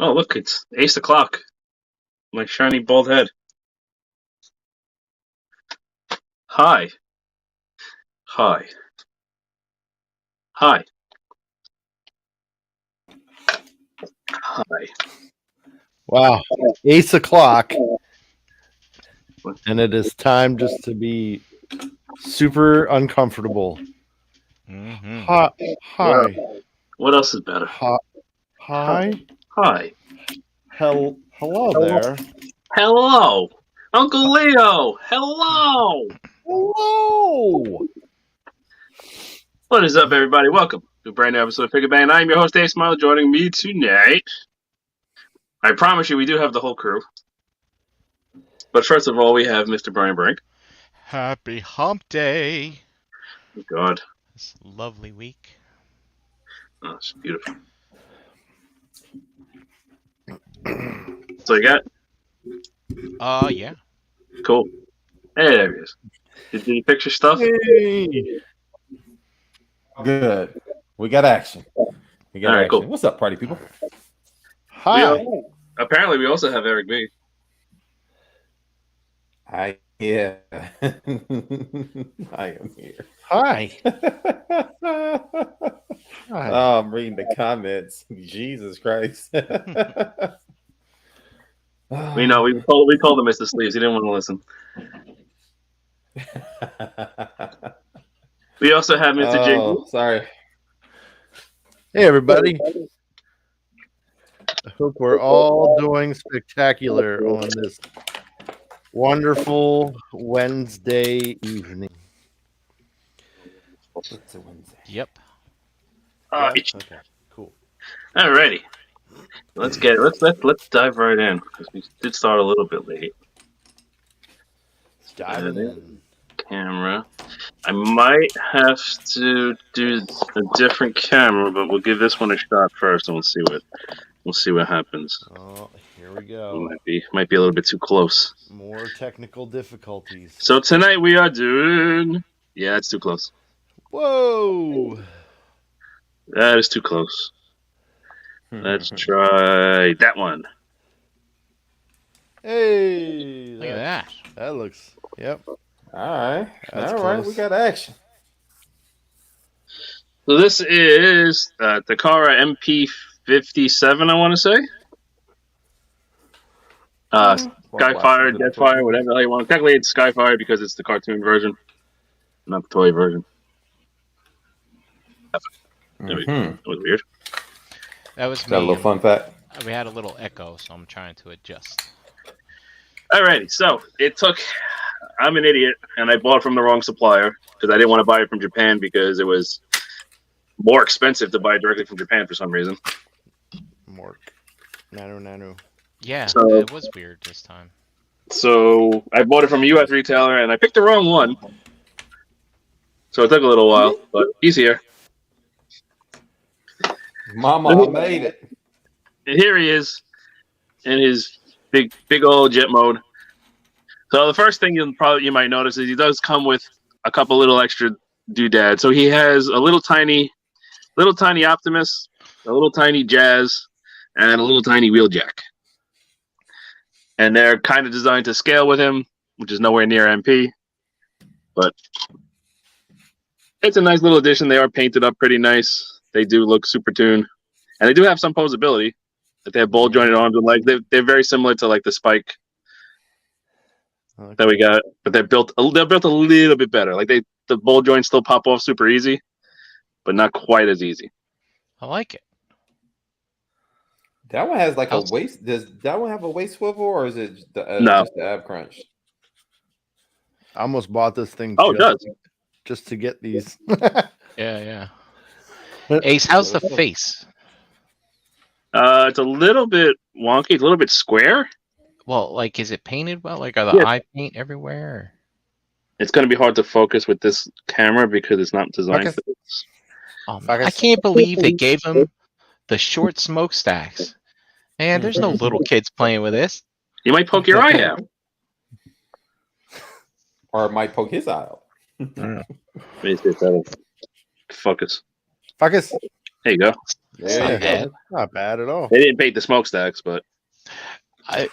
Oh, look, it's Ace o'clock. My shiny bald head. Hi. Hi. Hi. Hi. Wow. 8 o'clock. And it is time just to be super uncomfortable. Mm-hmm. Hi. What else is better? Hi. Hi. Hello there. Hello. Uncle Leo. Hello. Hello. What is up, everybody? Welcome to a brand new episode of Figgah Bangin. I'm your host, Dave Smile. Joining me tonight, I promise you, we do have the whole crew. But first of all, we have Mr. Brian Brink. Happy Hump Day. Oh, God. This lovely week. Oh, it's beautiful. So you got? Yeah. Cool. Hey, there he is. Did you fix your stuff? Hey. Good. We got action. All right, cool. What's up, party people? Hi. Apparently, we also have Eric B. Yeah. I am here. Hi. Hi. Oh, I'm reading the comments. Jesus Christ. We know. We told him Mr. Sleeves. He didn't want to listen. We also have Mr. Oh, sorry. Hey, everybody. I hope we're all doing spectacular on this wonderful Wednesday evening. It's a Wednesday. Yep. Okay, cool. Alrighty. Let's get it. Let's dive right in because we did start a little bit late. Diving in. Camera. I might have to do a different camera, but we'll give this one a shot first, and we'll see what happens. Oh, here we go. It might be a little bit too close. More technical difficulties. So tonight we are doing. Yeah, it's too close. Whoa! That is too close. Let's try that one. Hey! Look at that. That looks. Yep. All right. That's All right. close. We got action. So this is Takara EP57, I want to say. Skyfire, Deadfire, whatever the hell you want. Technically, it's Skyfire because it's the cartoon version, not the toy version. That was weird. That was Is that a me. little fun fact? We had a little echo, so I'm trying to adjust. Alrighty, so it took. I'm an idiot, and I bought from the wrong supplier because I didn't want to buy it from Japan because it was more expensive to buy it directly from Japan for some reason. Mork. Nano. Yeah, So- it was weird this time. So I bought it from a U.S. retailer, and I picked the wrong one. So it took a little while, but he's here. Mama, I made it. And here he is in his big old jet mode. So the first thing you might notice is he does come with a couple little extra doodads. So he has a little tiny Optimus, a little tiny Jazz, and a little tiny Wheeljack. And they're kind of designed to scale with him, which is nowhere near MP. But it's a nice little addition. They are painted up pretty nice. They do look super tuned. And they do have some posability. That they have ball jointed arms and legs. They're very similar to like the Spike that we got, but they're built a little bit better. Like the ball joints still pop off super easy, but not quite as easy. I like it. That one has like a waist. Does that one have a waist swivel, or is it just the ab crunch? I almost bought this thing. Oh, it does. Just to get these. Yeah. Ace, how's the face? It's a little bit wonky. It's a little bit square. Well, like, is it painted well? Like, are the Yeah. eye paint everywhere? It's going to be hard to focus with this camera because it's not designed Okay. for this. Oh, Fuck man, I us. can't believe they gave him the short smokestacks. Man, there's no little kids playing with this. You might poke your eye out. Or it might poke his eye out. Basically, that'll focus. Fuck us. There you go. There you go. Not bad at all. They didn't paint the smokestacks, but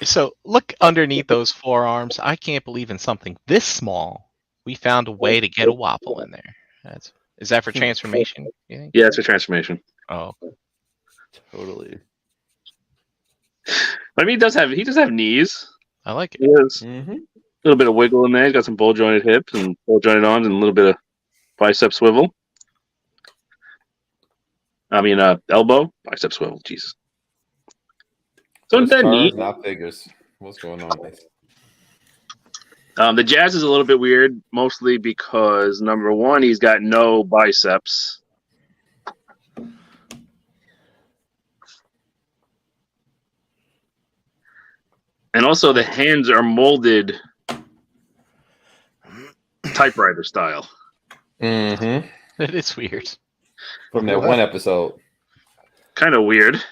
So look underneath those forearms. I can't believe in something this small, we found a way to get a waffle in there. Is that for transformation? You think? yeah, it's a transformation. Oh, Totally. I mean, he does have knees. I like it. He has Mm-hmm. a little bit of wiggle in there. He's got some ball jointed hips and ball jointed arms and a little bit of bicep swivel. I mean, elbow, bicep swivel. Jesus. So It's they're neat. not figures. What's going on? The Jazz is a little bit weird, mostly because number one, he's got no biceps. And also the hands are molded typewriter style. Mm-hmm. It is weird. From that one episode. Kind of weird.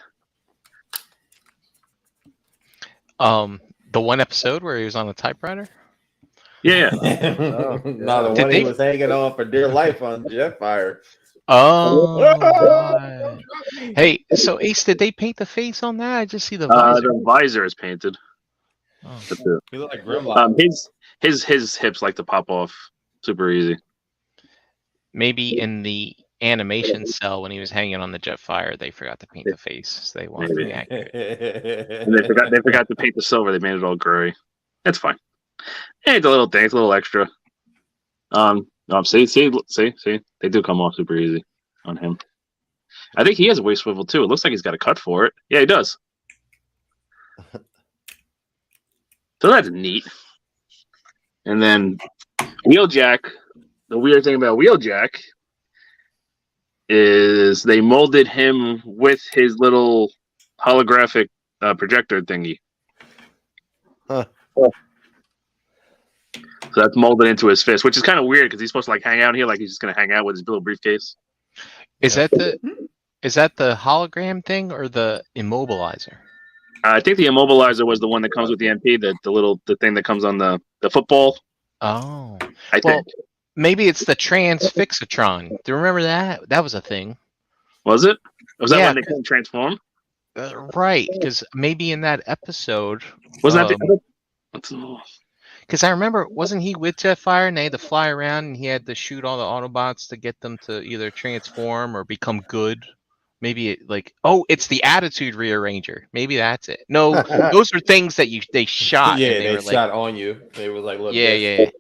The one episode where he was on the typewriter. Yeah. Oh, No, the Did one he they- was hanging on for dear life on Jetfire. Oh. right. Hey, so Ace, did they paint the face on that? I just see the visor. The visor is painted. Oh. That's it. He looked like Grimlock. His hips like to pop off super easy. Maybe in the animation cell when he was hanging on the Jetfire, they forgot to paint the face. So they wanted to be Maybe. accurate. And they forgot to paint the silver. They made it all gray. That's fine. Hey, it's a little thing. It's a little extra. See, they do come off super easy on him. I think he has a waist swivel too. It looks like he's got a cut for it. Yeah, he does. So that's neat. And then Wheeljack. The weird thing about Wheeljack is they molded him with his little holographic projector thingy. Huh. So that's molded into his fist, which is kind of weird because he's supposed to like hang out here, like he's just gonna hang out with his little briefcase. Is that the hologram thing or the immobilizer? I think the immobilizer was the one that comes with the MP, the thing that comes on the football. Oh, I well, think maybe it's the Transfixatron. Do you remember that? That was a thing. was it? Was that Yeah, when they couldn't transform? Right, because maybe in that episode, Wasn't that? because I remember, wasn't he with Jetfire and they had to fly around and he had to shoot all the Autobots to get them to either transform or become good? Maybe it's the Attitude Rearranger. Maybe that's it. No, those are things that they shot. Yeah, and they were shot on you. They was like, look. Yeah, this.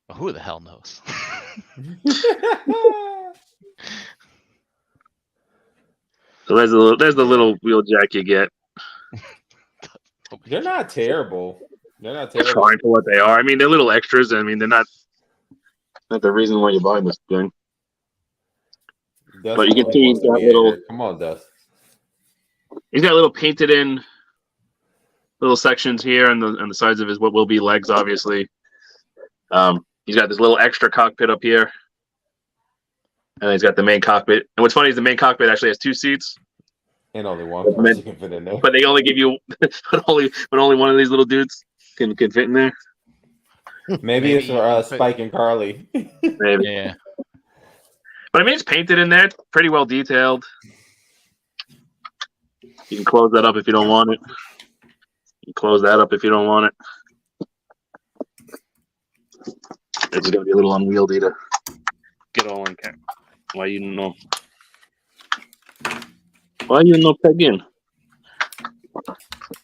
yeah. Who the hell knows? So there's the little Wheeljack you get. They're not terrible. They're not They're terrible. fine for what they are. I mean, they're little extras. I mean, they're not the reason why you're buying this thing. Dust But you can really see wants he's to got be in little- there. Come on, Dust. He's got little painted in little sections here on the sides of his what will be legs, obviously. He's got this little extra cockpit up here. And he's got the main cockpit. And what's funny is the main cockpit actually has two seats, And only one But person can fit in there. but they only give you but only one of these little dudes can fit in there. Maybe it's for Maybe- Spike and Carly. Maybe. Yeah. But I mean, it's painted in there. It's pretty well detailed. You can close that up if you don't want it. You can close that up if you don't want it. It's going to be a little unwieldy to get all in. Why you know? Why you no peg in?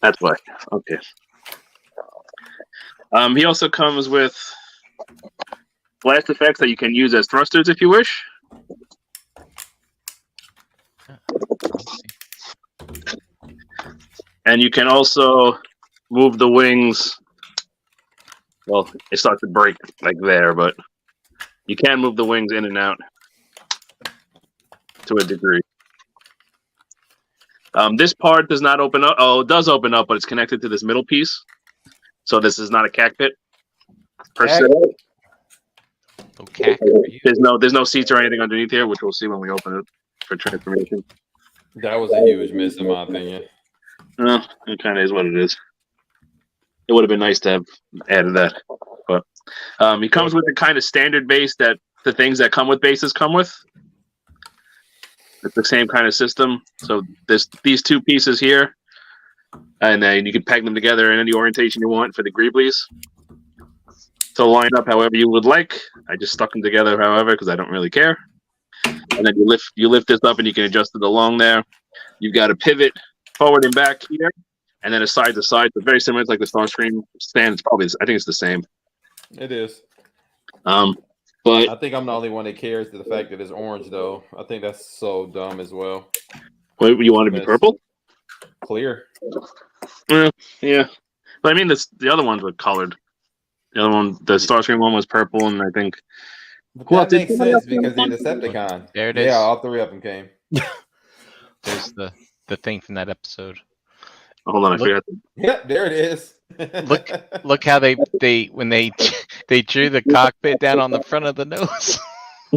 That's why. Okay. He also comes with blast effects that you can use as thrusters if you wish. And you can also move the wings. Well, it starts to break like there, but you can move the wings in and out to a degree. This part does not open up. Oh, it does open up, but it's connected to this middle piece. So this is not a cockpit per se. Okay. There's no seats or anything underneath here, which we'll see when we open it for transformation. That was a huge miss in my opinion. It kind of is what it is. It would have been nice to have added that, but he comes with the kind of standard base that the things that come with bases come with. It's the same kind of system. So there's these two pieces here, and then you can peg them together in any orientation you want for the greeblies to line up however you would like. I just stuck them together however because I don't really care. And then you lift this up and you can adjust it along there. You've got a pivot forward and back here, and then a side to side. So very similar. It's like the Starscream stand. It's probably, I think it's the same. It is. But I think I'm the only one that cares to the fact that it's orange, though. I think that's so dumb as well. What, you want to be purple? Clear. Yeah. But I mean, the other ones were colored. The other one, the Starscream one was purple, and I think. But that makes sense because they're Decepticon. There it is. Yeah, all three of them came. There's the thing from that episode. Hold on, I forgot. Yep, there it is. Look how they when they drew the cockpit down on the front of the nose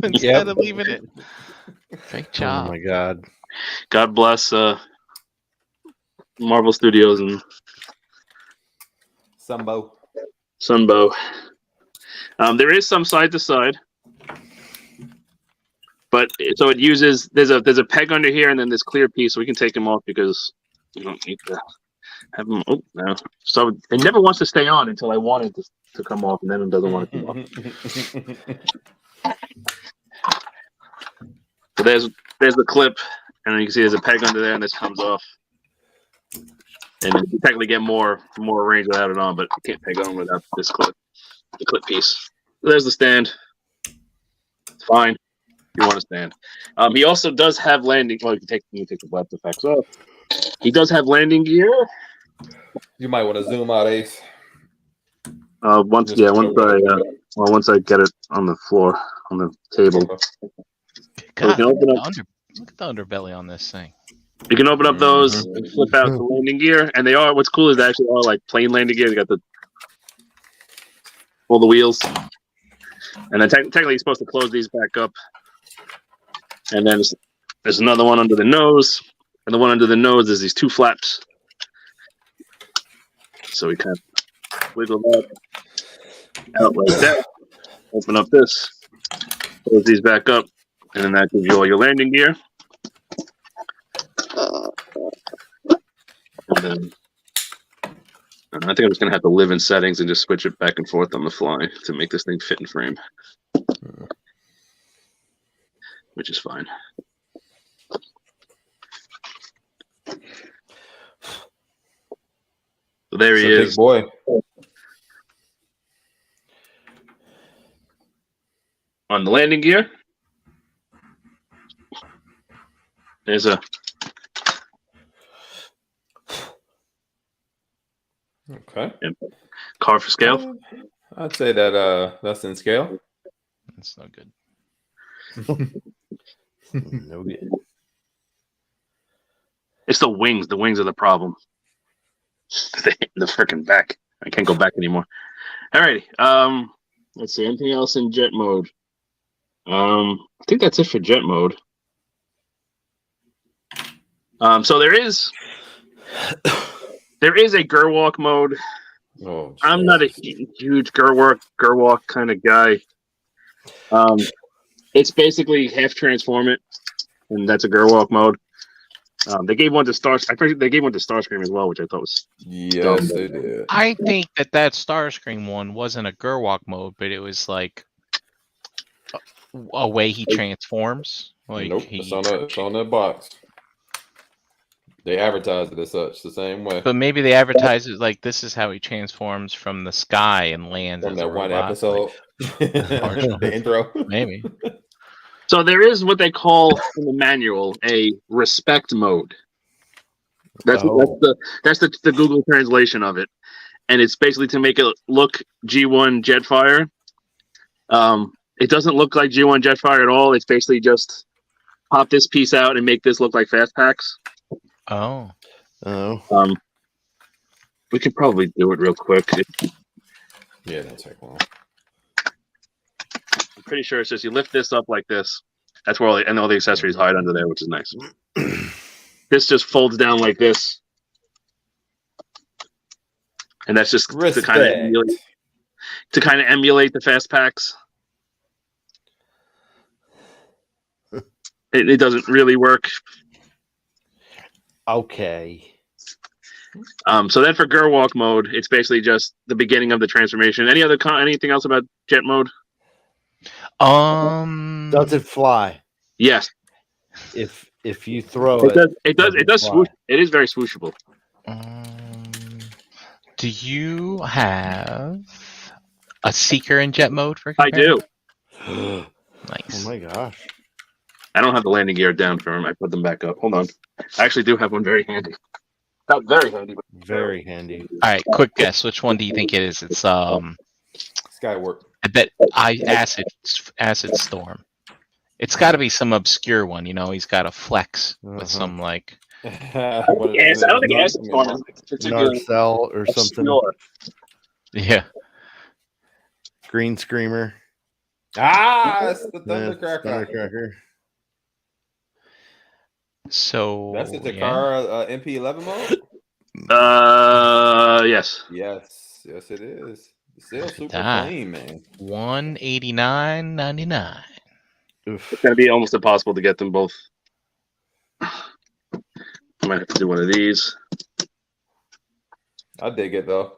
instead of leaving it. Great job. Oh my god. God bless Marvel Studios and Sunbow. There is some side to side, but so it uses there's a peg under here and then this clear piece, so we can take them off because you don't need to have them. Oh no! So it never wants to stay on until I want it to come off, and then it doesn't want to come off. So there's the clip, and then you can see there's a peg under there, and this comes off. And you technically get more range without it on, but you can't peg on without this clip, the clip piece. So there's the stand. It's fine. You want to stand. He also does have landing. Well, you take the blast effects off. He does have landing gear. You might want to zoom out, Ace. Once I get it on the floor, on the table. God, So look at the underbelly on this thing. You can open up those and flip out the landing gear, and they are. What's cool is they actually are like plain landing gear. They got all the wheels, and then technically you're supposed to close these back up. And then there's another one under the nose, and the one under the nose is these two flaps. So we kind of wiggle that out like that. Open up this, close these back up, and then that gives you all your landing gear. And then I think I'm just gonna have to live in settings and just switch it back and forth on the fly to make this thing fit in frame, which is fine. So there he is. Big boy. On the landing gear. There's a Okay. car for scale. I'd say that that's in scale. That's no good. No good. It's the wings. The wings are the problem. They hit in the freaking back. I can't go back anymore. Alrighty. Let's see. Anything else in jet mode? I think that's it for jet mode. So there is a Gerwalk mode. Oh, I'm not a huge Gerwalk kind of guy. It's basically half transform it, and that's a Gerwalk mode. They gave one to they gave one to Starscream as well, which I thought was yes, they did. I think that Starscream one wasn't a Gerwalk mode, but it was like a way he transforms. Like Nope, it's on that box. They advertised it as such the same way. But maybe they advertise it like this is how he transforms from the sky and lands From as that a one robot. episode, the intro. Maybe. So there is what they call in the manual a respect mode. That's the Google translation of it, and it's basically to make it look G1 Jetfire. It doesn't look like G1 Jetfire at all. It's basically just pop this piece out and make this look like fast packs. Oh. Oh. We could probably do it real quick. Yeah, don't take long. I'm pretty sure it's just you lift this up like this. That's where all the accessories hide under there, which is nice. This just folds down like this, and that's just to kind of emulate the fast packs. It doesn't really work. Okay. So then for Gerwalk mode, it's basically just the beginning of the transformation. Anything else about jet mode? Does it fly? Yes. If you throw it, it does fly? swoosh. It is very swooshable. Do you have a seeker in jet mode for I do. Nice. Oh my gosh. I don't have the landing gear down for him. I put them back up. Hold on. I actually do have one very handy. Not very handy, but Very handy. All right, quick guess. Which one do you think it is? It's Skywork. I bet acid storm. It's got to be some obscure one. You know, he's got a flex with some like. I don't think acid storm is particular. Narcell or something. Obscure. Yeah. Green Screamer. It's the Yeah, Thundercracker. Thundercracker. So That's the Takara MP11 mode? Yes. Yes, it is. It's still super that. clean, man. $189.99. It's gonna be almost impossible to get them both. I might have to do one of these. I dig it though.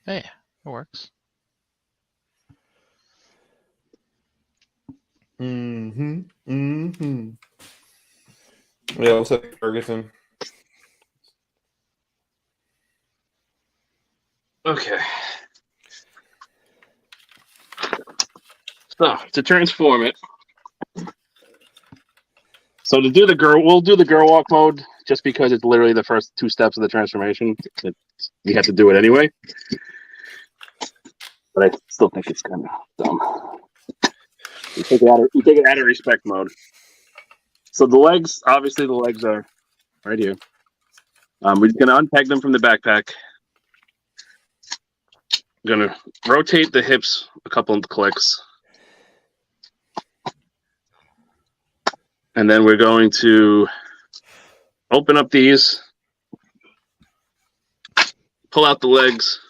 Yeah, it works. Yeah, what's up, Ferguson? Okay. So to transform it. So to do we'll do the Gerwalk mode just because it's literally the first 2 steps of the transformation. You have to do it anyway. But I still think it's kind of dumb. You take it out of respect mode. So the legs, obviously the legs are right here. We're just gonna unpeg them from the backpack. I'm gonna rotate the hips a couple of clicks. And then we're going to open up these, pull out the legs,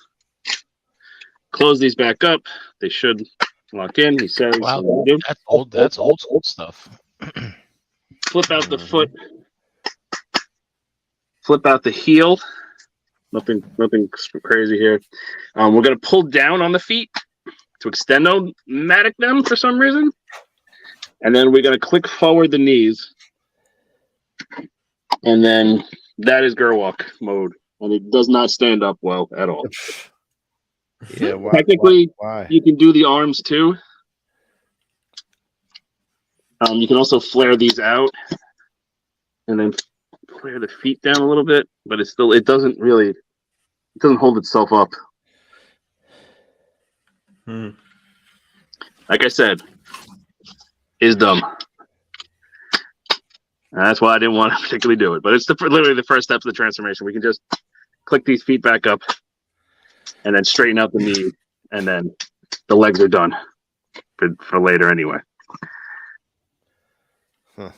close these back up. They should lock in. He says, Wow, that's old school stuff. Flip out the foot, flip out the heel. Nothing crazy here. We're going to pull down on the feet to extendo-matic them for some reason. And then we're going to click forward the knees. And then that is Gerwalk mode. And it does not stand up well at all. Yeah, why, Technically, why? you can do the arms too. You can also flare these out. And then flare the feet down a little bit. But it doesn't hold itself up. Like I said, is dumb. And that's why I didn't want to particularly do it. But it's literally the first steps of the transformation. We can just click these feet back up and then straighten out the knee, and then the legs are done for later anyway. Huh.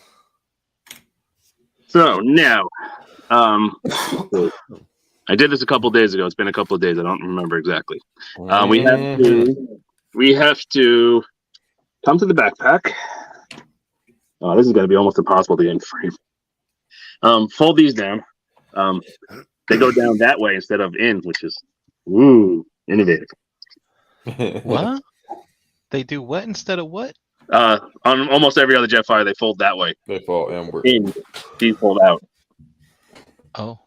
So now, I did this a couple days ago. It's been a couple of days. I don't remember exactly. We have to come to the backpack. Oh, this is going to be almost impossible to get in frame. Fold these down. They go down that way instead of in, which is innovative. What? They do what instead of what? On almost every other Jetfire, they fold that way. They fall inward. In, these fold out. Oh.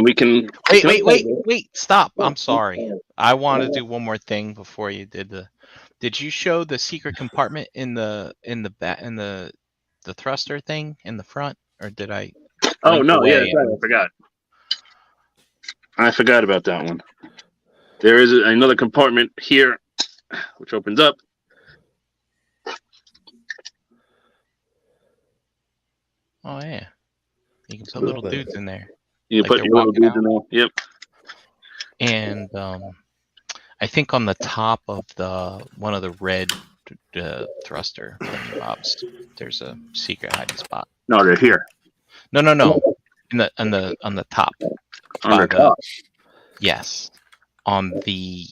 We can Wait! Stop! I'm sorry. I want to do one more thing before you did the. Did you show the secret compartment in the thruster thing in the front, or did I? Oh no! away? Yeah, I forgot. I forgot about that one. There is another compartment here, which opens up. Oh yeah, you can put Little little bit. dudes in there, You Like put they're your little walking dudes in there. Yep. and I think on the top of one of the red thruster bobs, there's a secret hiding spot. No, they're here. No, on the top. On By the top. Yes, on the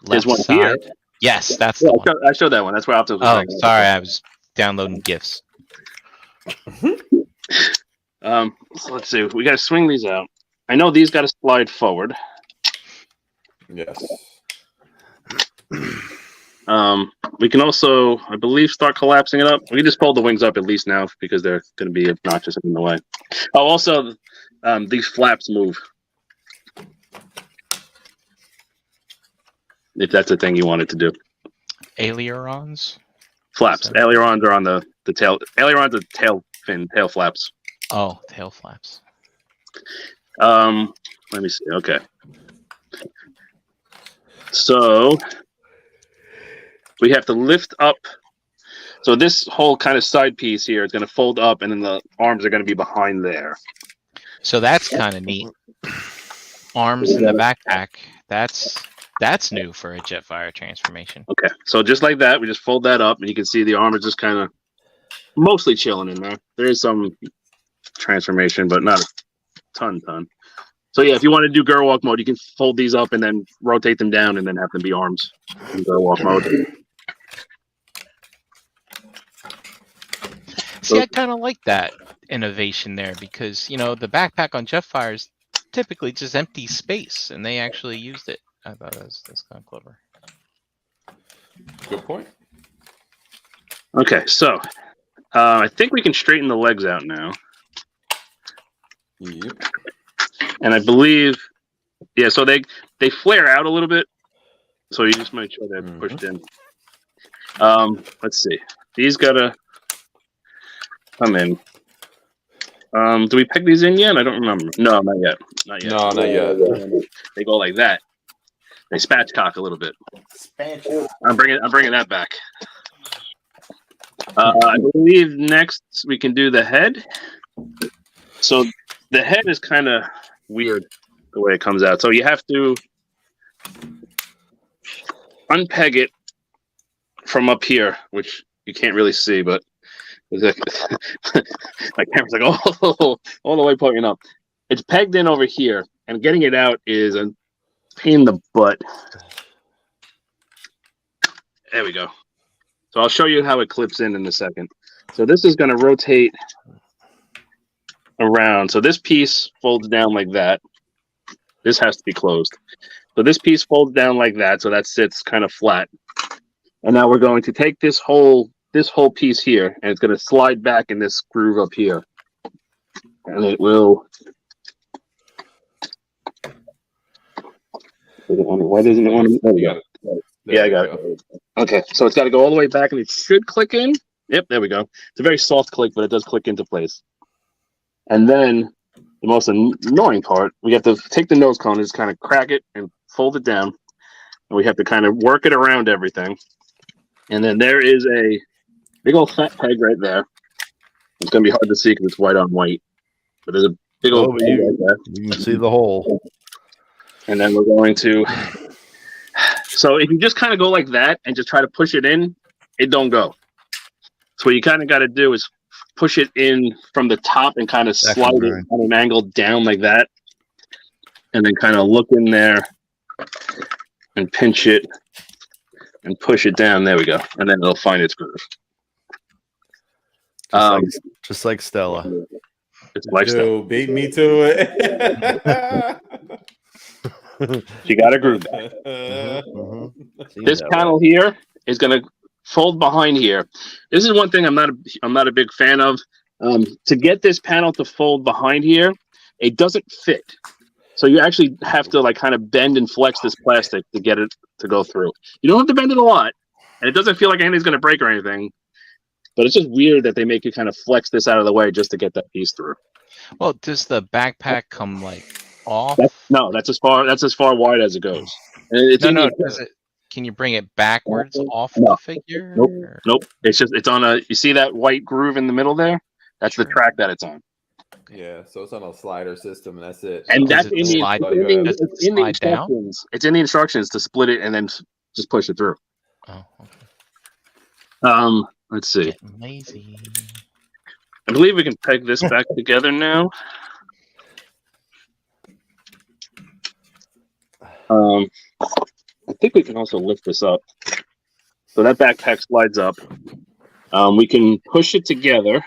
There's left one here. side. Yes, that's Yeah, the one. I showed that one. That's where Optimus was Oh, hanging out. sorry, I was downloading GIFs. So let's see. We got to swing these out. I know these got to slide forward. Yes. We can also, I believe, start collapsing it up. We can just fold the wings up at least now because they're going to be obnoxious in the way. Oh, also, these flaps move. If that's a thing you wanted to do. Ailerons. Flaps. Ailerons are on the tail. Ailerons are tail flaps. Oh, tail flaps. Let me see. Okay. So we have to lift up. So this whole kind of side piece here is going to fold up, and then the arms are going to be behind there. So that's kind of neat. Arms in the backpack. That's new for a Jetfire transformation. Okay. So just like that, we just fold that up, and you can see the arm is just kind of mostly chilling in there. There is some transformation, but not a ton. So yeah, if you want to do girl walk mode, you can fold these up and then rotate them down, and then have them be arms in girl walk mode. See, I kind of like that innovation there because the backpack on Jetfire is typically just empty space, and they actually used it. I thought that's kind of clever. Good point. Okay, so I think we can straighten the legs out now. Yep. And I believe, yeah, so they flare out a little bit. So you just make sure they're pushed in. Let's see. These gotta come in. Do we peg these in yet? I don't remember. No, not yet. Not yet. No, not yet. They go like that. They spatchcock a little bit. I'm bringing that back. I believe next we can do the head. So the head is kind of weird the way it comes out. So you have to unpeg it from up here, which you can't really see, but my camera's like all the way pointing up. It's pegged in over here, and getting it out is a pain in the butt. There we go. So I'll show you how it clips in a second. So this is going to rotate around. So this piece folds down like that. This has to be closed. So this piece folds down like that, so that sits kind of flat. And now we're going to take this whole piece here, and it's going to slide back in this groove up here. And it will... Why doesn't it want to... There we go. Yeah, I got it. Okay, so it's got to go all the way back, and it should click in. Yep, there we go. It's a very soft click, but it does click into place. And then the most annoying part, we have to take the nose cone and just kind of crack it and fold it down. And we have to kind of work it around everything. And then there is a big old fat peg right there. It's going to be hard to see because it's white on white. But there's a big old peg right there. You can see the hole. And then we're going to... So if you just kind of go like that and just try to push it in, it don't go. So what you kind of got to do is push it in from the top and kind of slide it on an angle down like that. And then kind of look in there and pinch it and push it down. There we go. And then it'll find its groove. Just like Stella. It's lifestyle. Yo, beat me to it. She got a groove. This panel here is going to fold behind here. This is one thing I'm not a big fan of. To get this panel to fold behind here, it doesn't fit. So you actually have to like kind of bend and flex this plastic to get it to go through. You don't have to bend it a lot, and it doesn't feel like anything's going to break or anything. But it's just weird that they make you kind of flex this out of the way just to get that piece through. Well, does the backpack come like off? That's as far wide as it goes. And Does it? Can you bring it backwards off the figure? Nope. It's on a. You see that white groove in the middle there? That's the track that it's on. Yeah, so it's on a slider system, and that's it. And So that's Does it in the, slide- it's does it in the slide down? instructions. It's in the instructions to split it and then just push it through. Oh, okay. Let's see. Getting lazy. I believe we can peg this back together now. I think we can also lift this up. So that backpack slides up. We can push it together.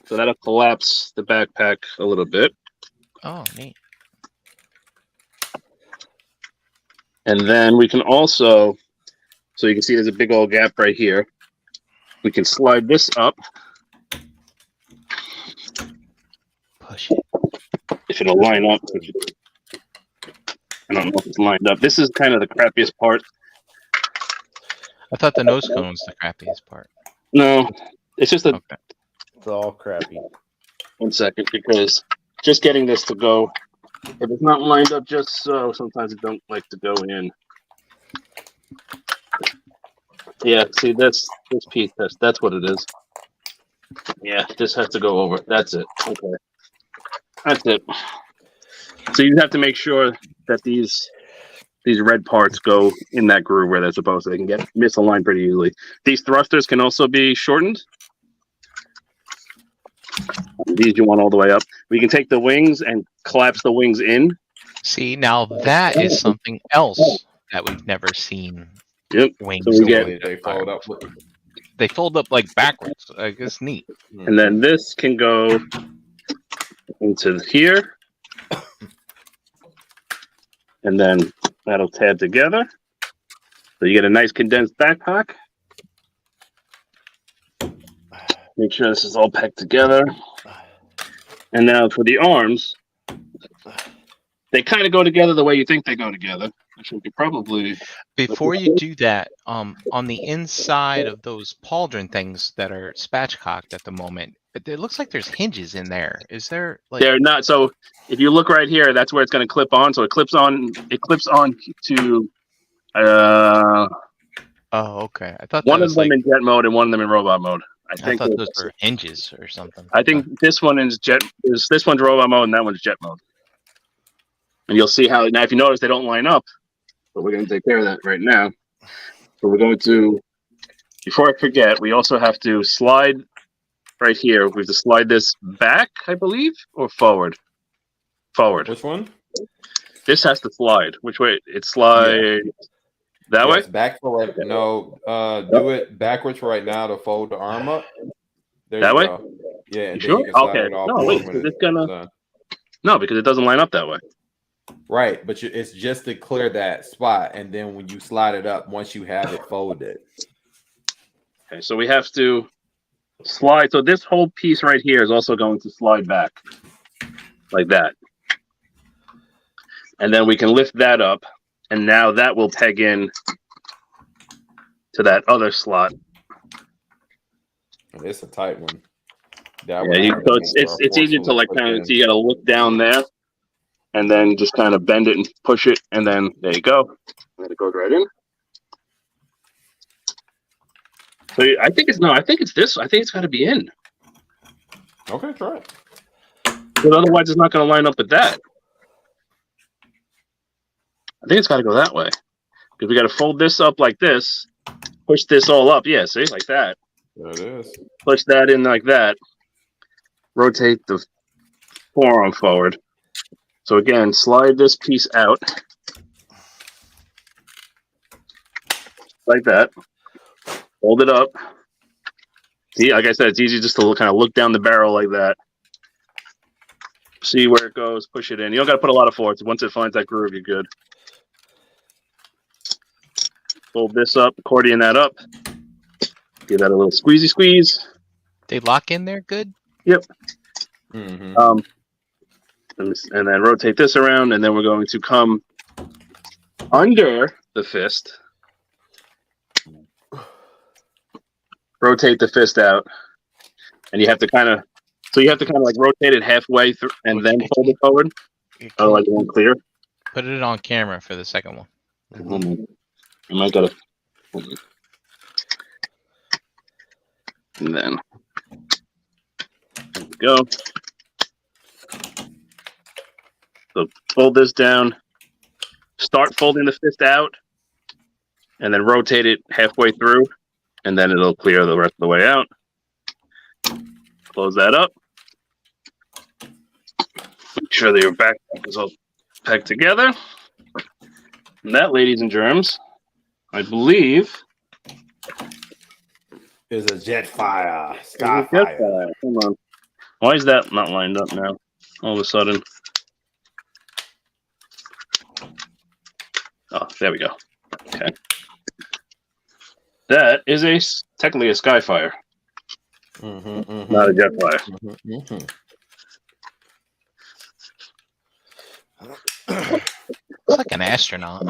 So that'll collapse the backpack a little bit. Oh, neat. And then we can also, so you can see there's a big old gap right here. We can slide this up. Push it. If it'll line up. I don't know if it's lined up. This is kind of the crappiest part. I thought the nose cone was the crappiest part. No, it's just a Okay. It's all crappy. 1 second, because just getting this to go, if it's not lined up just so, sometimes it don't like to go in. Yeah, see, this piece, that's what it is. Yeah, this has to go over. That's it. Okay. That's it. So you have to make sure that these red parts go in that groove where they're supposed to. They can get misaligned pretty easily. These thrusters can also be shortened. These you want all the way up. We can take the wings and collapse the wings in. See, now that is something else that we've never seen. Yep. Wings. So we get- they fold up. They fold up like backwards. I guess neat. And then this can go into here. And then that'll tab together. So you get a nice condensed backpack. Make sure this is all packed together. And now for the arms, they kind of go together the way you think they go together. I should be probably... Before you do that, on the inside of those pauldron things that are spatchcocked at the moment, it looks like there's hinges in there. Is there like? They're not. So if you look right here, that's where it's going to clip on. So it clips on. It clips on to. Oh, okay. I thought One that of was them like. in jet mode and one of them in robot mode. I I think. thought those were hinges or something. I think this one is jet. This one's robot mode and that one's jet mode. And you'll see how now. If you notice, they don't line up. But we're going to take care of that right now. So we're going to. Before I forget, we also have to slide. Right here, we have to slide this back, I believe, or forward. Forward. Which one? This has to slide. Which way? It slides that way. Yes, back for right. No, do it backwards right now to fold the arm up. There That you way? go. Yeah. And You then sure? you can slide Okay. it off No, forward wait, when is it gonna- it's done. No, because it doesn't line up that way. Right, but it's just to clear that spot, and then when you slide it up, once you have it folded. Okay, so we have to slide. So this whole piece right here is also going to slide back like that. And then we can lift that up, and now that will peg in to that other slot. It's a tight one. That Yeah, one so it's easier to like kind of, so you got to look down there, and then just kind of bend it and push it, and then there you go. And it goes right in. So I think it's this. I think it's got to be in. Okay, try it. Because otherwise, it's not going to line up with that. I think it's got to go that way. Because we got to fold this up like this, push this all up. Yeah, see, like that. There it is. Push that in like that. Rotate the forearm forward. So again, slide this piece out. Like that. Hold it up. See, like I said, it's easy just to kind of look down the barrel like that. See where it goes, push it in. You don't got to put a lot of force. Once it finds that groove, you're good. Fold this up, accordion that up. Give that a little squeezy squeeze. They lock in there good? Yep. Mm-hmm. And then rotate this around, and then we're going to come under the fist. Rotate the fist out, and you have to kind of like rotate it halfway through, and then fold it forward. Otherwise, it won't clear. Put it on camera for the second one. I might gotta. And then Go. So fold this down. Start folding the fist out, and then rotate it halfway through, and then it'll clear the rest of the way out. Close that up. Make sure that your back is all pegged together. And that, ladies and germs, I believe, Is a Jetfire. is a Skyfire. Jetfire. Come on. Why is that not lined up now? All of a sudden. Oh, there we go. Okay. That is technically a Skyfire, not a Jetfire. It's like an astronaut.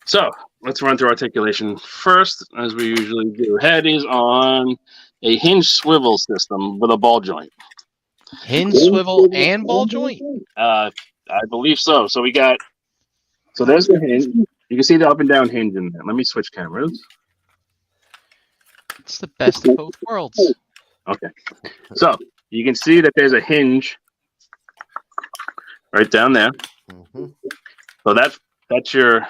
So let's run through articulation first, as we usually do. Head is on a hinge swivel system with a ball joint. Hinge, swivel, and ball joint. I believe so. So we got. So there's the hinge. You can see the up and down hinge in there. Let me switch cameras. It's the best of both worlds. Okay. So you can see that there's a hinge right down there. So that's your.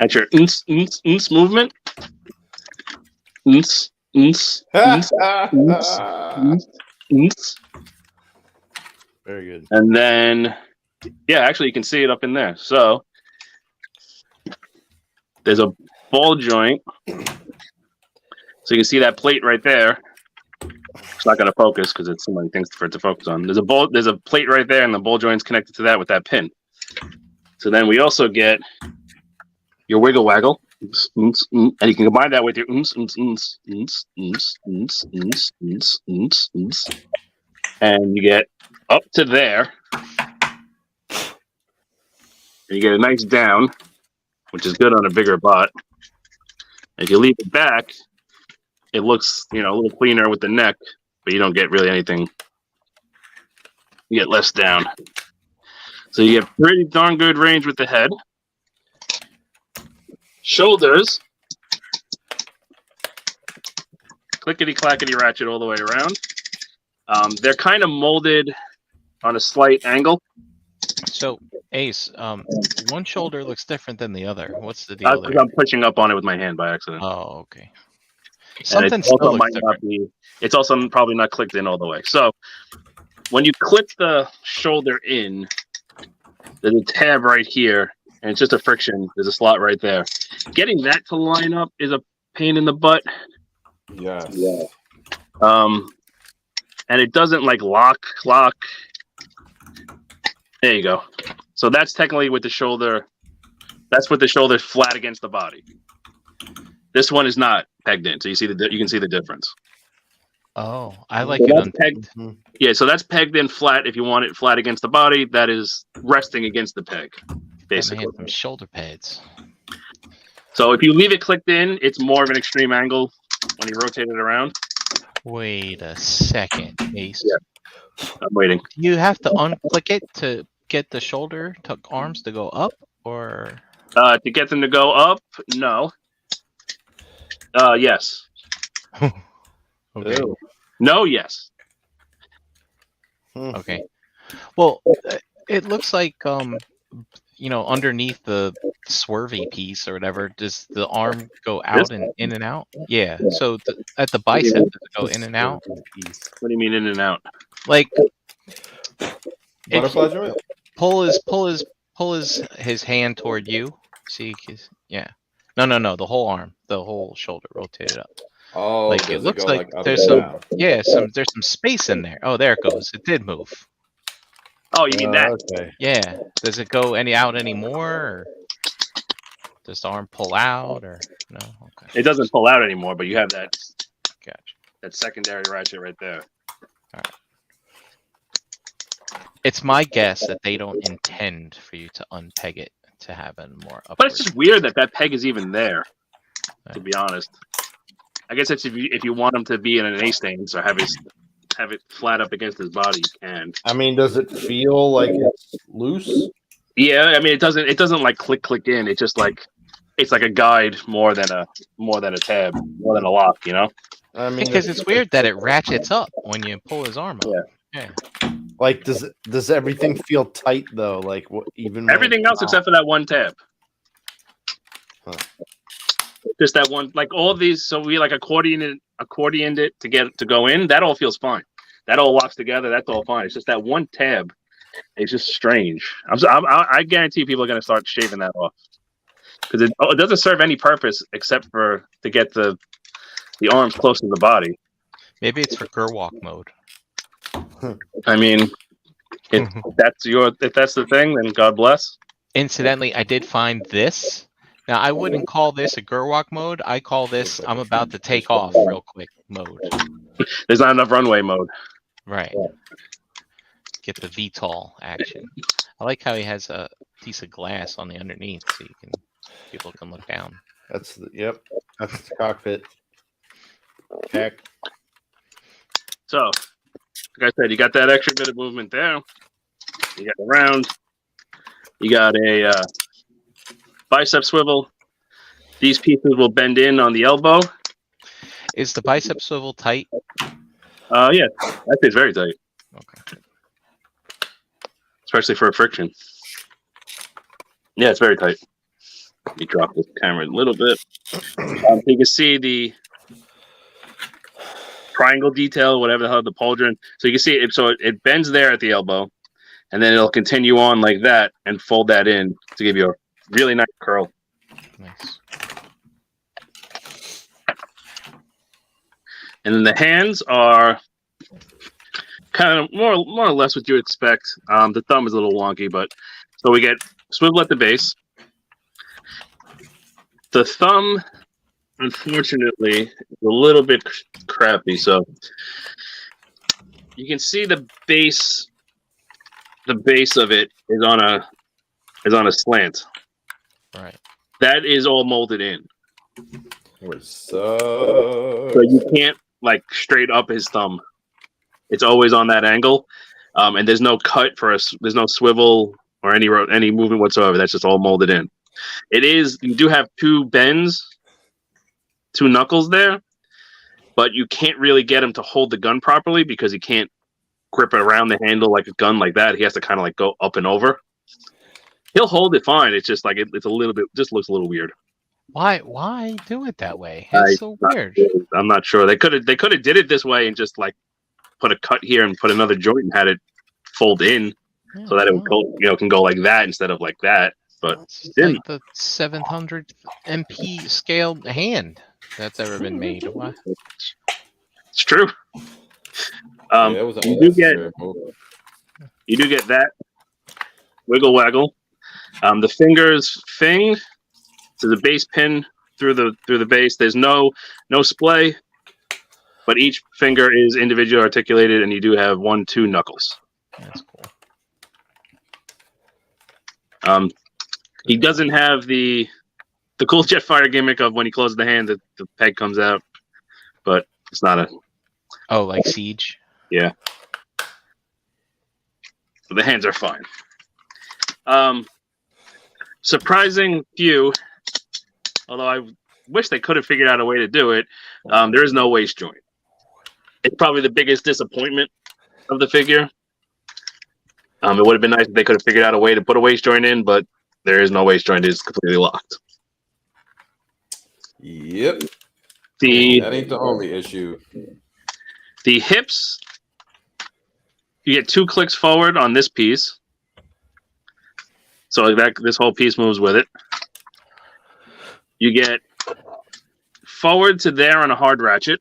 That's your movement. Very good. And then, yeah, actually, you can see it up in there. So there's a ball joint. So you can see that plate right there. It's not going to focus because it's so many things for it to focus on. There's a plate right there, and the ball joint's connected to that with that pin. So then we also get your wiggle waggle, and you can combine that with your and you get up to there, and you get a nice down, which is good on a bigger bot. If you leave it back, it looks a little cleaner with the neck, but you don't get really anything. You get less down, so you get pretty darn good range with the head. Shoulders, clickety clackety ratchet all the way around. They're kind of molded on a slight angle. So, Ace, one shoulder looks different than the other. What's the deal there? I'm pushing up on it with my hand by accident. Oh, okay. And Something it still also looks might different. not be. It's also probably not clicked in all the way. So when you click the shoulder in, there's a tab right here, and it's just a friction. There's a slot right there. Getting that to line up is a pain in the butt. Yes. Yeah. And it doesn't lock. There you go. So that's technically with the shoulder. That's with the shoulder flat against the body. This one is not pegged in, so you can see the difference. Oh, I like So it that's unpegged. Yeah, so that's pegged in flat. If you want it flat against the body, that is resting against the peg, basically. Some shoulder pads. So if you leave it clicked in, it's more of an extreme angle when you rotate it around. Wait a second, Ace. Yeah. I'm waiting. You have to unclick it to get the shoulder arms to go up, or To get them to go up, no. Yes. okay. Ew. No, yes. Okay. Well, it looks like underneath the swervy piece or whatever, does the arm go out and in and out? Yeah. So at the bicep, does it go in and out? What do you mean in and out? Like Butterfly joint? pull his hand toward you. See, yeah. No. The whole arm, the whole shoulder, rotate it up. Oh, Like it looks like there's some there's some space in there. Oh, there it goes. It did move. Oh, you mean that? Okay. Yeah. Does it go out anymore? Or does the arm pull out? Or no? Okay. It doesn't pull out anymore, but you have that Gotcha. that secondary ratchet right there. It's my guess that they don't intend for you to unpeg it to have a more upward. But it's just weird that peg is even there, to be honest. I guess it's if you want them to be in an A stance or have have it flat up against his body, you can. I mean, does it feel like it's loose? Yeah, I mean, it doesn't like click in. It's just like it's like a guide more than a tab, more than a lock, you know. I mean, Because it's weird that it ratchets up when you pull his arm up. Yeah. like, does everything feel tight though? Like, what even Everything else except for that one tab. Huh. Just that one, like all of these. So we like accordioned it to get to go in. That all feels fine. That all locks together. That's all fine. It's just that one tab. It's just strange. I guarantee people are going to start shaving that off because it doesn't serve any purpose except for to get the arms close to the body. Maybe it's for Gerwalk mode. I mean, if that's the thing, then God bless. Incidentally, I did find this. Now, I wouldn't call this a Gerwalk mode. I call this I'm about to take off real quick mode. There's not enough runway mode. Right. Get the VTOL action. I like how he has a piece of glass on the underneath so people can look down. That's the cockpit. Heck. So, like I said, you got that extra bit of movement there. You got a round. You got a bicep swivel. These pieces will bend in on the elbow. Is the bicep swivel tight? Yeah, that is very tight. Okay. Especially for a friction. Yeah, it's very tight. Let me drop this camera a little bit. So you can see the triangle detail, whatever the hell, the pauldron. So you can see it. So it bends there at the elbow, and then it'll continue on like that and fold that in to give you a really nice curl. Nice. And then the hands are kind of more or less what you would expect. The thumb is a little wonky, but so we get swivel at the base. The thumb, unfortunately, is a little bit crappy. So you can see the base. The base of it is on a slant. Right. That is all molded in. So you can't like straight up his thumb. It's always on that angle, and there's no cut for us. There's no swivel or any movement whatsoever. That's just all molded in. It is. You do have two bends, two knuckles there, but you can't really get him to hold the gun properly because he can't grip it around the handle like a gun like that. He has to kind of like go up and over. He'll hold it fine. It's just like it's a little bit. Just looks a little weird. Why do it that way? It's so weird. I'm not sure. They could have did it this way and just like put a cut here and put another joint and had it fold in so that it would go, can go like that instead of like that. But it's like the 700 MP scale hand that's ever been made. What? It's true. You do get that wiggle waggle. The fingers fing to the base pin through the base. There's no splay, but each finger is individually articulated, and you do have 1-2 knuckles. That's cool. He doesn't have the cool Jetfire gimmick of when he closes the hand, the peg comes out, but it's not a. Oh, like Siege? Yeah. But the hands are fine. Surprising few, although I wish they could have figured out a way to do it. There is no waist joint. It's probably the biggest disappointment of the figure. It would have been nice if they could have figured out a way to put a waist joint in, but there is no waist joint. It's completely locked. Yep. That ain't the only issue. The hips, you get 2 clicks forward on this piece. So this whole piece moves with it. You get forward to there on a hard ratchet.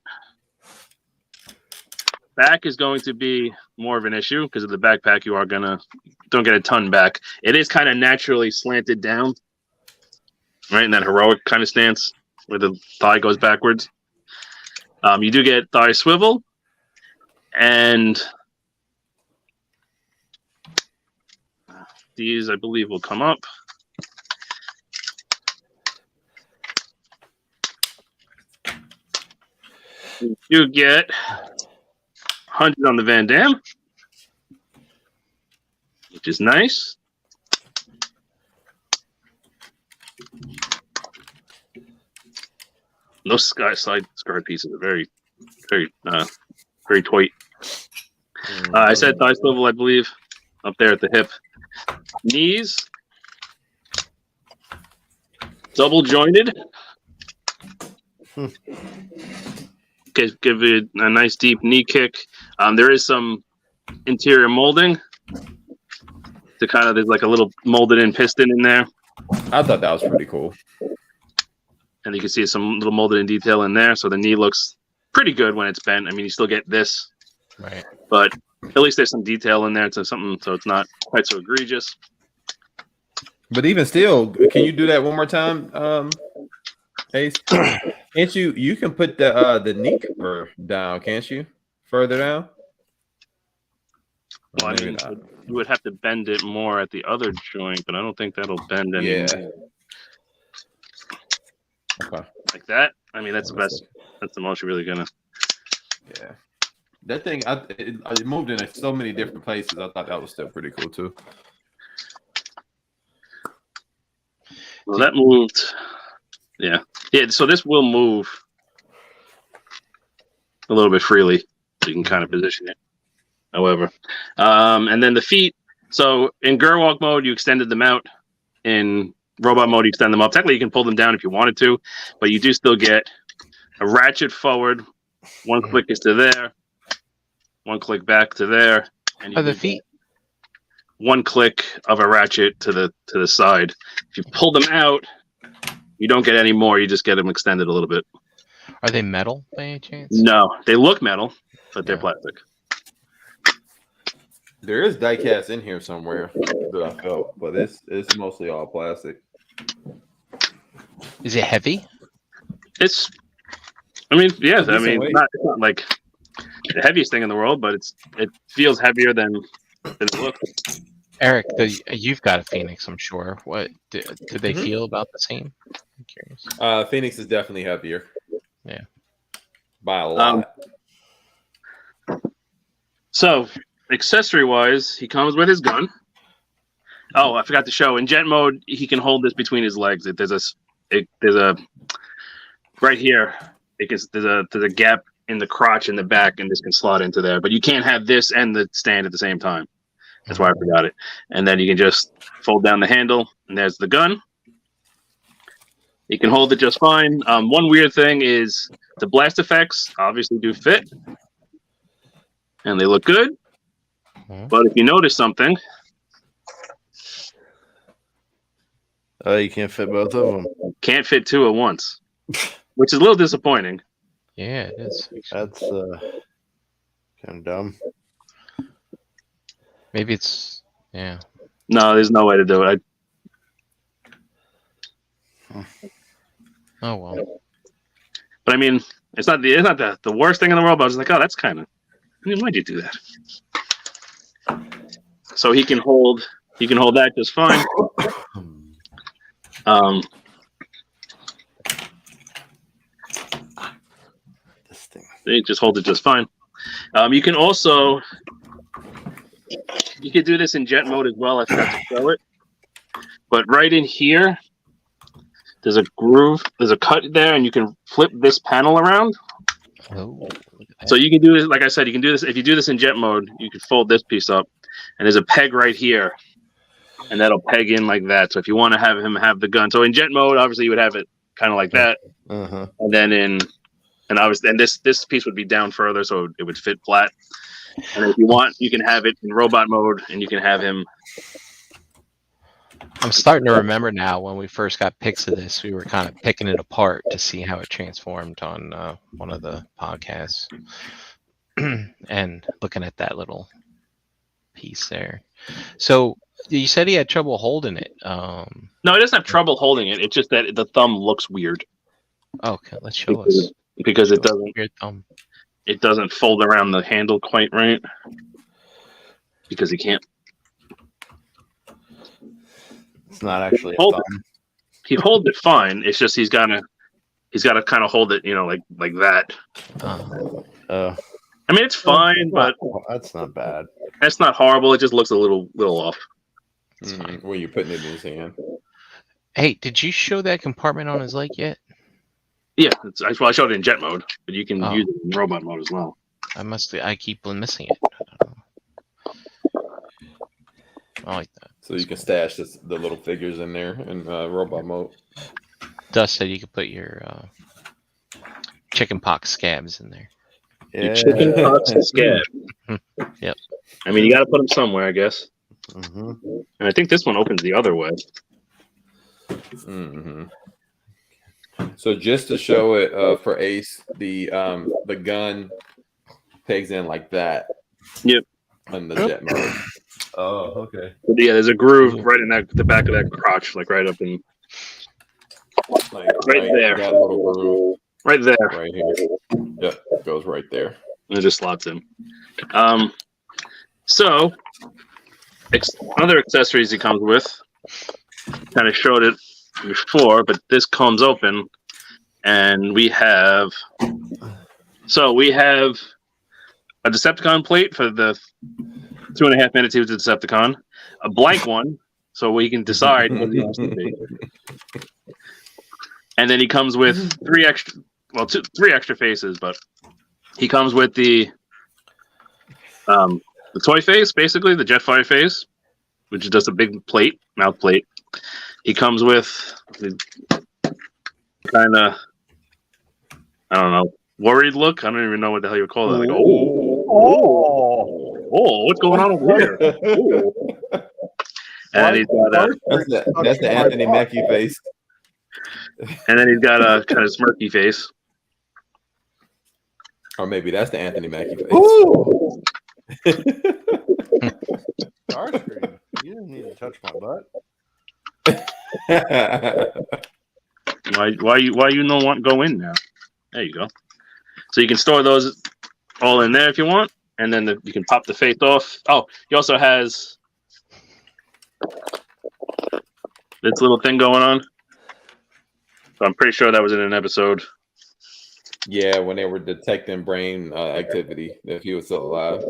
Back is going to be more of an issue because of the backpack. You don't get a ton back. It is kind of naturally slanted down, right? In that heroic kind of stance where the thigh goes backwards. You do get thigh swivel, and these, I believe, will come up. You get 100 on the Van Damme, which is nice. Those side skirt pieces are very tight. I said thigh swivel, I believe, up there at the hip. Knees, double jointed. Give it a nice deep knee kick. There is some interior molding to kind of, there's like a little molded in piston in there. I thought that was pretty cool. And you can see some little molded in detail in there. So the knee looks pretty good when it's bent. I mean, you still get this, Right. but at least there's some detail in there to something, so it's not quite so egregious. But even still, can you do that one more time, Ace? Can't you? You can put the knee cover down, can't you? Further down. Well, I Maybe mean, not. you would have to bend it more at the other joint, but I don't think that'll bend anymore. Yeah. Okay. Like that. I mean, that's the best. That's the most you're really gonna. Yeah. That thing, it moved in so many different places. I thought that was still pretty cool too. Well, that moved. Yeah. So this will move a little bit freely. So you can kind of position it. However, and then the feet. So in Gerwalk mode, you extended them out. In robot mode, you extend them up. Technically, you can pull them down if you wanted to, but you do still get a ratchet forward. One click is to there. One click back to there. And you Are the do feet? one click of a ratchet to the side. If you pull them out, you don't get any more. You just get them extended a little bit. Are they metal by any chance? No, they look metal, but they're plastic. There is diecast in here somewhere that I felt, but it's mostly all plastic. Is it heavy? It's, I mean, yeah, I mean, weight. it's not like the heaviest thing in the world, but it feels heavier than it looks. Eric, you've got a Phoenix, I'm sure. What do they feel about the same? I'm curious. Phoenix is definitely heavier. Yeah. By a lot. So, accessory wise, he comes with his gun. Oh, I forgot to show. In jet mode, he can hold this between his legs. There's a right here. There's a gap in the crotch in the back, and this can slot into there. But you can't have this and the stand at the same time. That's why I forgot it. And then you can just fold down the handle, and there's the gun. You can hold it just fine. One weird thing is the blast effects obviously do fit, and they look good. But if you notice something, you can't fit both of them. can't fit two at once, which is a little disappointing. Yeah, it is. That's kind of dumb. Maybe it's No, there's no way to do it. Oh well. But I mean, it's not the worst thing in the world. But I was like, oh, that's kind of. I mean, why'd you do that? So he can hold that just fine. This thing. They just hold it just fine. You can also you could do this in jet mode as well. I forgot to show it, but right in here, there's a groove. There's a cut there, and you can flip this panel around. Oh. So you can do this. Like I said, you can do this. If you do this in jet mode, you can fold this piece up, and there's a peg right here, and that'll peg in like that. So if you want to have him have the gun, so in jet mode, obviously you would have it kind of like that, and then this piece would be down further, so it would fit flat. And if you want, you can have it in robot mode, and you can have him. I'm starting to remember now when we first got pics of this, we were kind of picking it apart to see how it transformed on one of the podcasts and looking at that little piece there. So you said he had trouble holding it. No, he doesn't have trouble holding it. It's just that the thumb looks weird. Okay, let's show us. Because it doesn't. Weird thumb. It doesn't fold around the handle quite right. Because he can't. It's not actually a Hold thumb. it. He holds it fine. It's just he's got to kind of hold it, like that. Oh. I mean, it's fine, but That's not bad. it's not horrible. It just looks a little off. Where you putting it in his hand? Hey, did you show that compartment on his leg yet? Yeah, I showed it in jet mode, but you can Oh. use it in robot mode as well. I keep missing it. I like that. So you can stash the little figures in there in robot mode. Dust said you could put your chicken pox scabs in there. Yeah. Chicken pox and scab. Yep. I mean, you got to put them somewhere, I guess. Mm-hmm. And I think this one opens the other way. Mm-hmm. So just to show it for Ace, the gun pegs in like that. Yep. On the jet mode. Oh, okay. But yeah, there's a groove right in the back of that crotch, like right up in, Like, right there. That little groove right there. right here. Yep, goes right there. And it just slots in. So, other accessories he comes with, kind of showed it before, but this comes open, and we have a Decepticon plate for the 2.5 minutes he was a Decepticon, a blank one, so we can decide what he wants to be. And then he comes with three extra faces, but he comes with the toy face, basically the Jetfire face, which is just a big plate, mouth plate. He comes with the kind of, I don't know, worried look. I don't even know what the hell you would call that. Like, oh, what's going on over here? Oh. And he's got That's the Anthony Mackie face. and then he's got a kind of smirky face. Or maybe that's the Anthony Mackie face. Ooh. Starscream, you didn't need to touch my butt. Why you don't want to go in now? There you go. So you can store those all in there if you want, and then you can pop the face off. Oh, he also has this little thing going on. So I'm pretty sure that was in an episode. Yeah, when they were detecting brain activity, if he was still alive.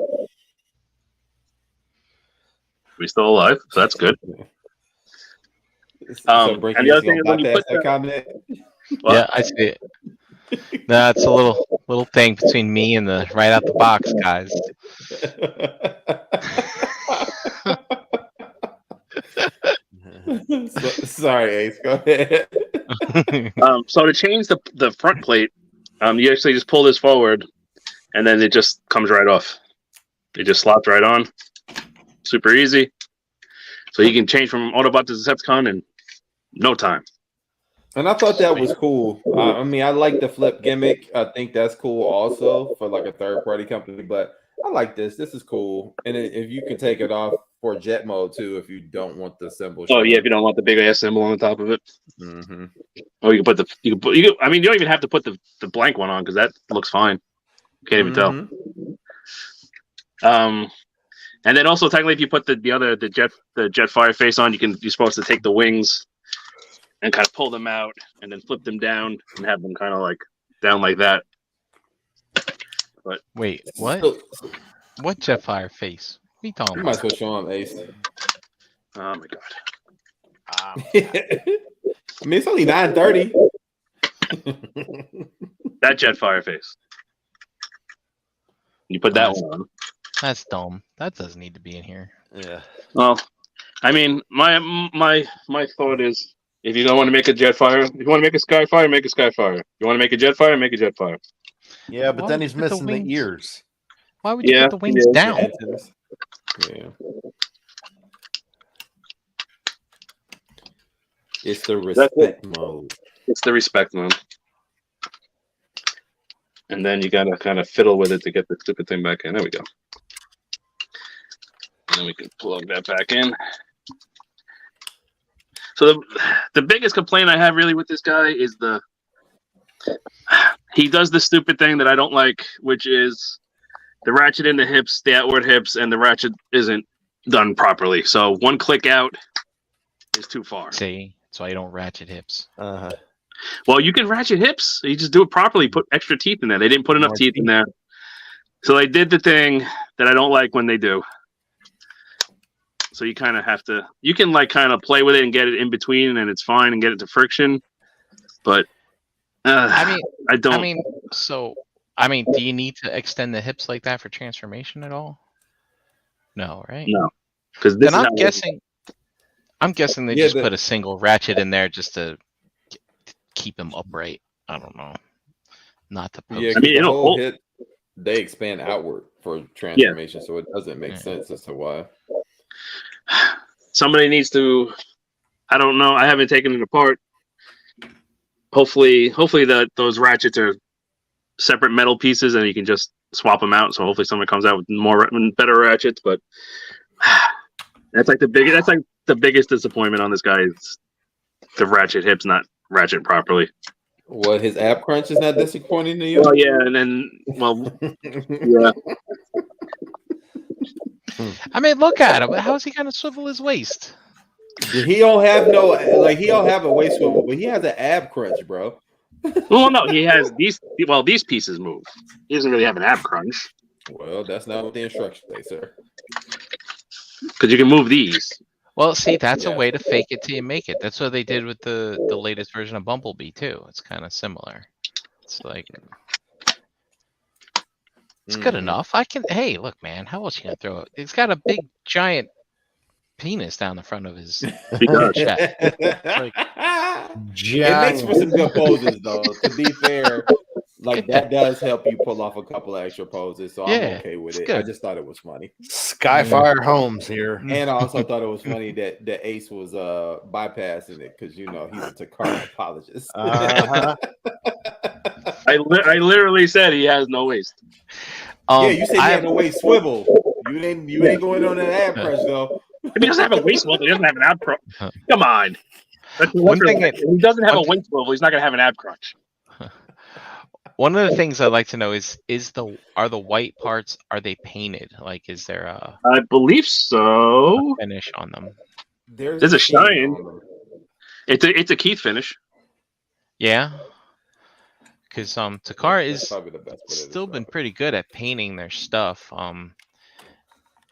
We're still alive, so that's good. And the other thing is when you put that comment. Well, Yeah, I see it. That's a little thing between me and the right out the box guys. Sorry, Ace. Go ahead. so to change the front plate, you actually just pull this forward, and then it just comes right off. It just slots right on. Super easy. So you can change from Autobot to Decepticon in no time. And I thought that was cool. I mean, I like the flip gimmick. I think that's cool also for like a third-party company. But I like this. This is cool. And if you can take it off for jet mode too, if you don't want the symbol. Oh yeah, if you don't want the big ass symbol on the top of it. Mm-hmm. Oh, you can put I mean, you don't even have to put the blank one on because that looks fine. You can't even tell. And then also technically, if you put the Jetfire face on, you're supposed to take the wings and kind of pull them out and then flip them down and have them kind of like down like that. But Wait, what? What Jetfire face? What are you talking You might about? as well show him, Ace. oh my god, I mean, it's only 9:30. that Jetfire face. You put that one on. That's dumb. That doesn't need to be in here. Yeah. Well, I mean, my thought is, if you don't want to make a Jetfire, if you want to make a Skyfire, make a Skyfire. You want to make a Jetfire, make a Jetfire. Yeah, but Why then would he's you put the missing the wings? ears. Why would you Yeah, put the wings yeah. down? Yeah. It's the respect mode. It's the respect mode. And then you gotta kind of fiddle with it to get the stupid thing back in. There we go. And then we can plug that back in. So the biggest complaint I have really with this guy is he does the stupid thing that I don't like, which is the ratchet in the hips, the outward hips, and the ratchet isn't done properly. So one click out is too far. See, that's why you don't ratchet hips. Uh-huh. Well, you can ratchet hips. You just do it properly. Put extra teeth in there. They didn't put enough More teeth in there. So they did the thing that I don't like when they do. So you kind of have to. You can like kind of play with it and get it in between, and it's fine, and get it to friction. But I don't. Do you need to extend the hips like that for transformation at all? No, right? No, because then I'm guessing they just put a single ratchet in there just to keep him upright. I don't know. Not to post. Yeah, I mean, the whole hit, they expand outward for transformation, so it doesn't make sense as to why. Somebody needs to. I don't know. I haven't taken it apart. Hopefully, those ratchets are separate metal pieces, and you can just swap them out. So hopefully, someone comes out with better ratchets. But that's like the biggest disappointment on this guy is the ratchet hips not ratchet properly. What, his ab crunch is not disappointing to you? Oh yeah, and then yeah. I mean, look at him. How is he gonna swivel his waist? He don't have a waist swivel, but he has an ab crunch, bro. Well, no, he has these. Well, these pieces move. He doesn't really have an ab crunch. Well, that's not what the instructions say, sir. Because you can move these. Well, see, that's a way to fake it till you make it. That's what they did with the latest version of Bumblebee too. It's kind of similar. It's like it's good enough. Hey, look, man, how else you gonna throw it? It's got a big giant penis down the front of his chest. It makes for some good poses, though. To be fair, like that does help you pull off a couple of extra poses, so I'm okay with it. Good. I just thought it was funny. Skyfire Holmes here, and I also thought it was funny that Ace was bypassing it because he's a Takara apologist. I literally said he has no waist. You said he had no waist swivel. You ain't going on that ab crunch though. If he doesn't have a waist swivel, he doesn't have an ab crunch. Come on. That's one thing. If he doesn't have a waist swivel, he's not going to have an ab crunch. One of the things I'd like to know are the white parts, are they painted? Like, is there a? I believe so. Finish on them. There's a shine. It's a Keith finish. Yeah. Because Takara is still been pretty good at painting their stuff.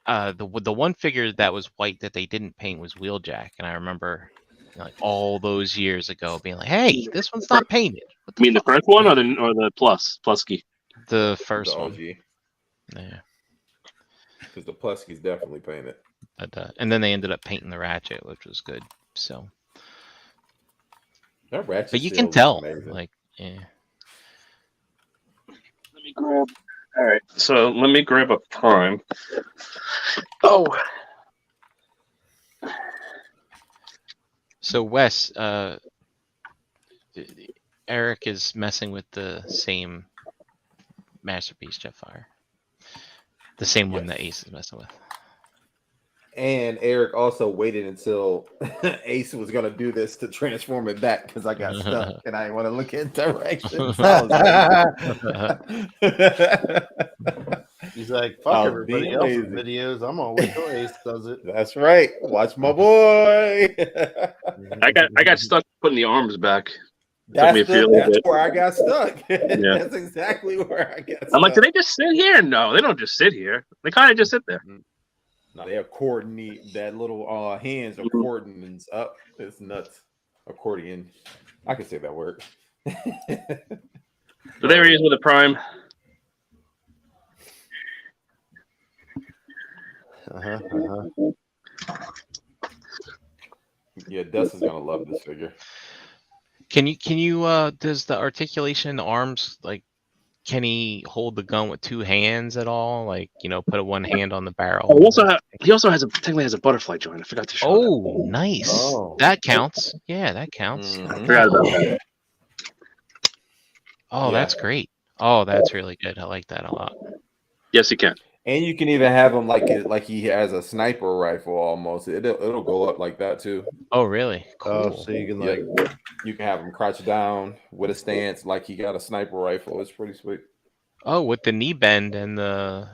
The one figure that was white that they didn't paint was Wheeljack, and I remember like all those years ago being like, "Hey, this one's not painted." You mean the first one or the Plusky? The first one. Yeah. Because the Plusky's definitely painted. But, and then they ended up painting the ratchet, which was good. So. That ratchet. But you can tell, amazing. Like, yeah. Let me grab. All right, so let me grab a prime. Oh. So Wes, Eric is messing with the same masterpiece Jetfire, the same one that Ace is messing with. And Eric also waited until Ace was gonna do this to transform it back because I got stuck and I didn't want to look in directions. He's like, "Fuck everybody else's videos. I'm gonna wait till Ace does it." That's right. Watch my boy. I got stuck putting the arms back. That's where I got stuck. Yeah. That's exactly where I got stuck. I'm like, do they just sit here? No, they don't just sit here. They kind of just sit there. No, they accordion that little hands accordions up. It's nuts. Accordion. I can say that word. So there he is with a prime. Yeah, Dustin's gonna love this figure. Can you does the articulation in the arms, like, can he hold the gun with two hands at all? Like, put one hand on the barrel. He also technically has a butterfly joint. I forgot to show. Oh, that. Nice. Oh. That counts. Yeah, that counts. I forgot about that. Oh, that's great. Oh, that's really good. I like that a lot. Yes, he can. And you can even have him like he has a sniper rifle almost. It'll go up like that too. Oh, really? Cool. Oh, so you can you can have him crouch down with a stance like he got a sniper rifle. It's pretty sweet. Oh, with the knee bend and the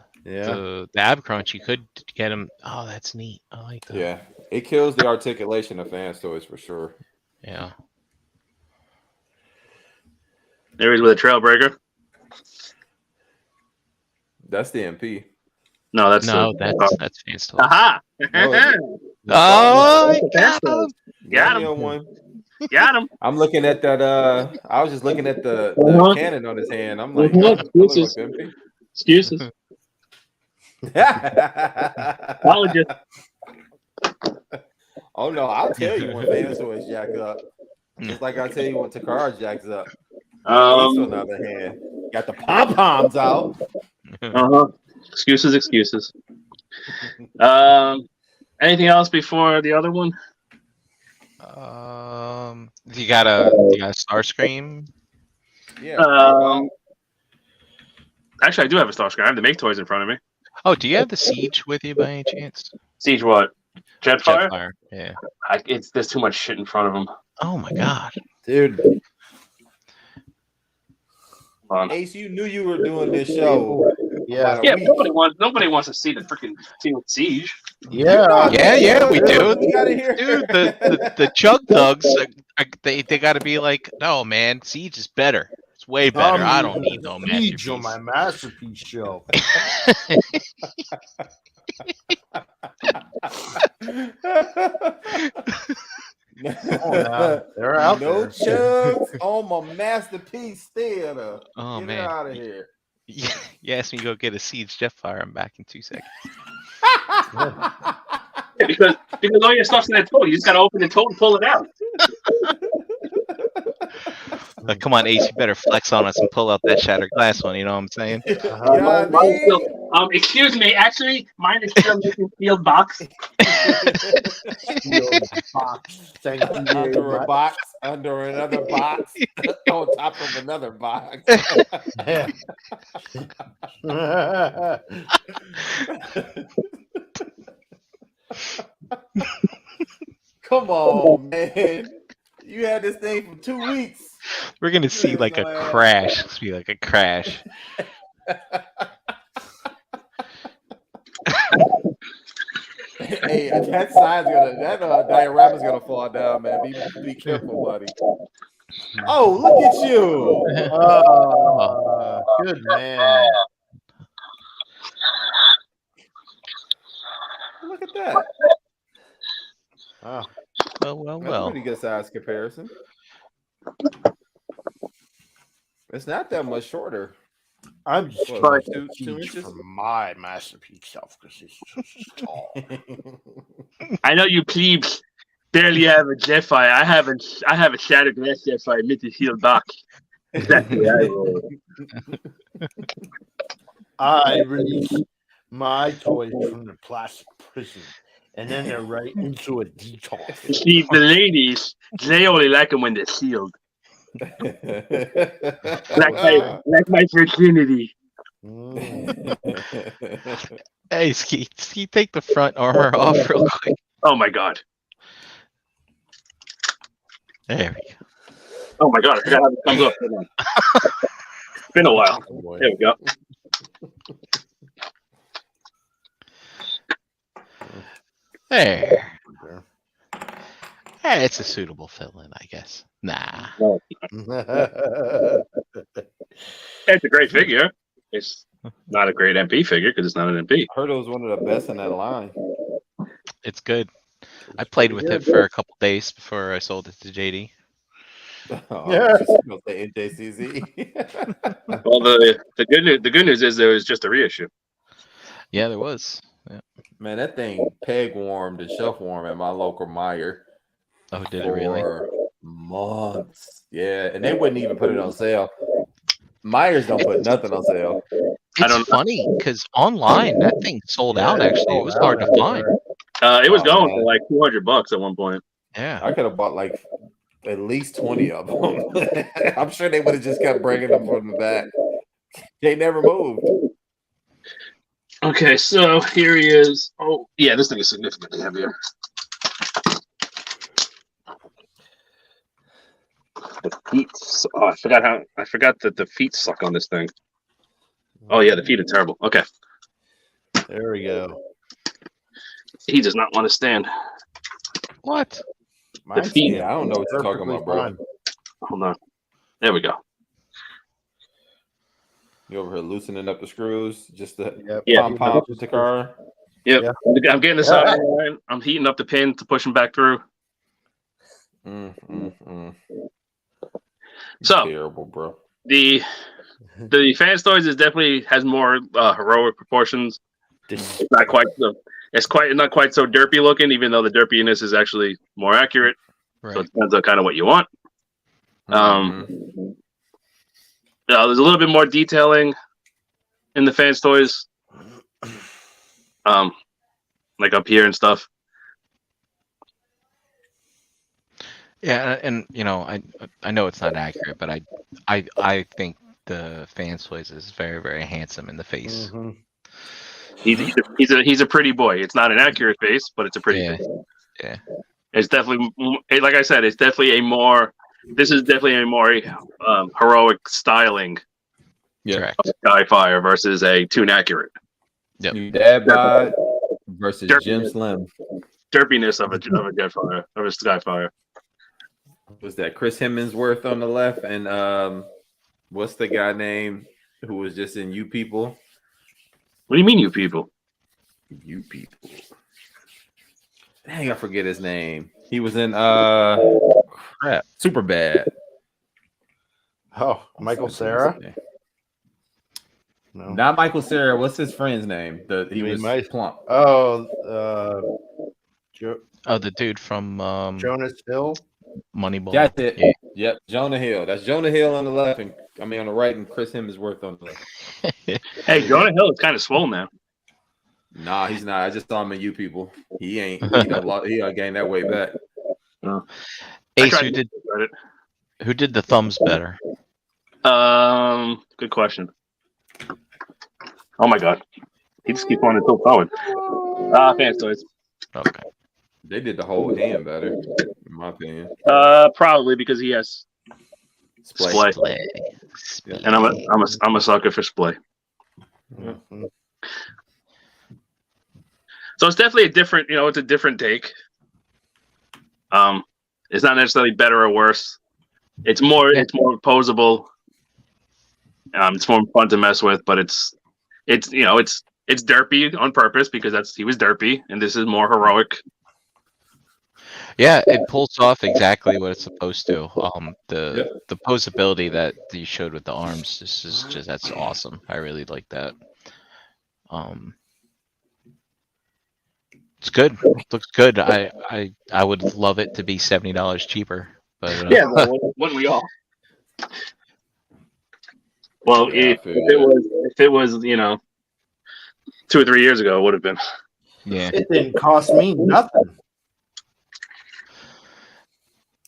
ab crunch, you could get him. Oh, that's neat. I like that. Yeah, it kills the articulation of fan toys for sure. Yeah. There he's with a Trailbreaker. That's the MP. No, that's that's Fans Toys. Aha! No, Oh, That's a Fans Toys. Got him. One. Got him. I'm looking at that. I was just looking at the cannon on his hand. I'm like, Excuses. Excuses. Apologies. Oh no, I'll tell you when Fans Toys jack up. Just like I tell you when Takara jacks up. On the other hand, got the pom poms out. Excuses. Anything else before the other one? You got a Starscream? Yeah. Actually, I do have a Starscream. I have the Make Toys in front of me. Oh, do you have the Siege with you by any chance? Siege what? Jetfire? Jetfire, yeah. There's too much shit in front of him. Oh my god, dude. Ace, you knew you were doing this show. Yeah. Nobody wants to see the freaking Siege. Yeah, we do. We gotta hear. Dude, the Chug Thugs, they got to be like, no, man, Siege is better. It's way better. I don't need no masterpiece. On my masterpiece show. They're out no there. chugs on my masterpiece theater. Oh Get man, out of here. You asked me to go get a Siege Jetfire. I'm back in 2 seconds. Yeah, because all your stuff's in that tote. You just gotta open the tote and pull it out. Like, come on, Ace, you better flex on us and pull out that shattered glass one. You know what I'm saying? Excuse me. Actually, mine is still in the sealed box. Under a box, under another box, on top of another box. Come on, man. You had this thing for 2 weeks. We're gonna see like a crash. It's gonna be like a crash. Hey, that sign's that diorama's gonna fall down, man. Be careful, buddy. Oh, look at you! Good man. Look at that. Oh. Well. Pretty good size comparison. It's not that much shorter. I'm just What, trying to 2 inches for my masterpiece self because it's just tall. I know you plebes barely have a Jetfire. I have a shattered glass Jetfire mid to sealed box. Exactly. I release my toys from the plastic prison, and then they're right into a detox. See, the ladies, they only like them when they're sealed. Like my virginity. Hey, Ski, take the front armor off real quick. Oh my god. There we go. Oh my god, I forgot how this comes up. Hold on. It's been a while. There we go. There. Hey, it's a suitable fill-in, I guess. Nah. It's a great figure. It's not a great MP figure because it's not an MP. I heard it was one of the best in that line. It's good. I played with it for a couple days before I sold it to JD. Oh, Yeah. NJCZ. Well, the good news is there was just a reissue. Yeah, there was. Yeah. Man, that thing peg warmed and shelf warm at my local Meijer. Oh, did it really? For months. Yeah, and they wouldn't even put it on sale. Myers don't put nothing on sale. It's funny because online that thing sold out. Actually, it was hard to find. It was going for like $200 at one point. Yeah, I could have bought like at least 20 of them. I'm sure they would have just kept bringing them from the back. They never moved. Okay, so here he is. Oh, yeah, this thing is significantly heavier. The feet. Oh, I forgot that the feet suck on this thing. Oh yeah, the feet are terrible. Okay. There we go. He does not want to stand. what? The feet. Yeah, I don't know what you're talking about, bro. Hold on. There we go. You over here loosening up the screws, just the Yeah. pom pom to Takara. Yep. Yeah. I'm getting the side line. I'm heating up the pin to push him back through. So Terrible, bro. the Fans Toys is definitely has more heroic proportions. It's not quite not quite so derpy looking, even though the derpiness is actually more accurate. Right. So it depends on kind of what you want. There's a little bit more detailing in the Fans Toys, like up here and stuff. Yeah, and you know, I know it's not accurate, but I think the Fans Toys is very, very handsome in the face. Mm-hmm. He's a pretty boy. It's not an accurate face, but it's a pretty face. Yeah. It's definitely, like I said, it's definitely a more. This is definitely a more heroic styling. Correct. Of Skyfire versus a Toon Accurate. Yep. New Dad Bod versus Derpy. Jim Slim. Derpiness of a Jetfire, of a Skyfire. Was that Chris Hemsworth on the left, and what's the guy name who was just in You People? What do you mean, you people? You People. Dang, I forget his name. He was in crap, Super Bad. Oh, Michael Cera? No. Not Michael Cera. What's his friend's name? He was plump. Oh, the dude from Jonas Hill. Moneyball. That's it. Yeah. Yep, Jonah Hill. That's Jonah Hill on the left, and on the right, and Chris Hemsworth on the left. Hey, Jonah Hill is kind of swole now. Nah, he's not. I just saw him in You People. He ain't. He gained that weight back. Ace, who did the thumbs better? Good question. Oh my god, he just keep on until going. Fans Toys. Okay. They did the whole hand better, in my opinion. Probably because he has splay. And I'm a sucker for splay. Mm-hmm. So it's definitely a different, it's a different take. It's not necessarily better or worse. It's more posable. It's more fun to mess with, but it's derpy on purpose because he was derpy, and this is more heroic. Yeah, it pulls off exactly what it's supposed to. The posability that you showed with the arms, that's awesome. I really like that. It's good. Looks good. I would love it to be $70 cheaper, but wouldn't we all? Well, if it was 2 or 3 years ago, it would have been. Yeah. It didn't cost me nothing.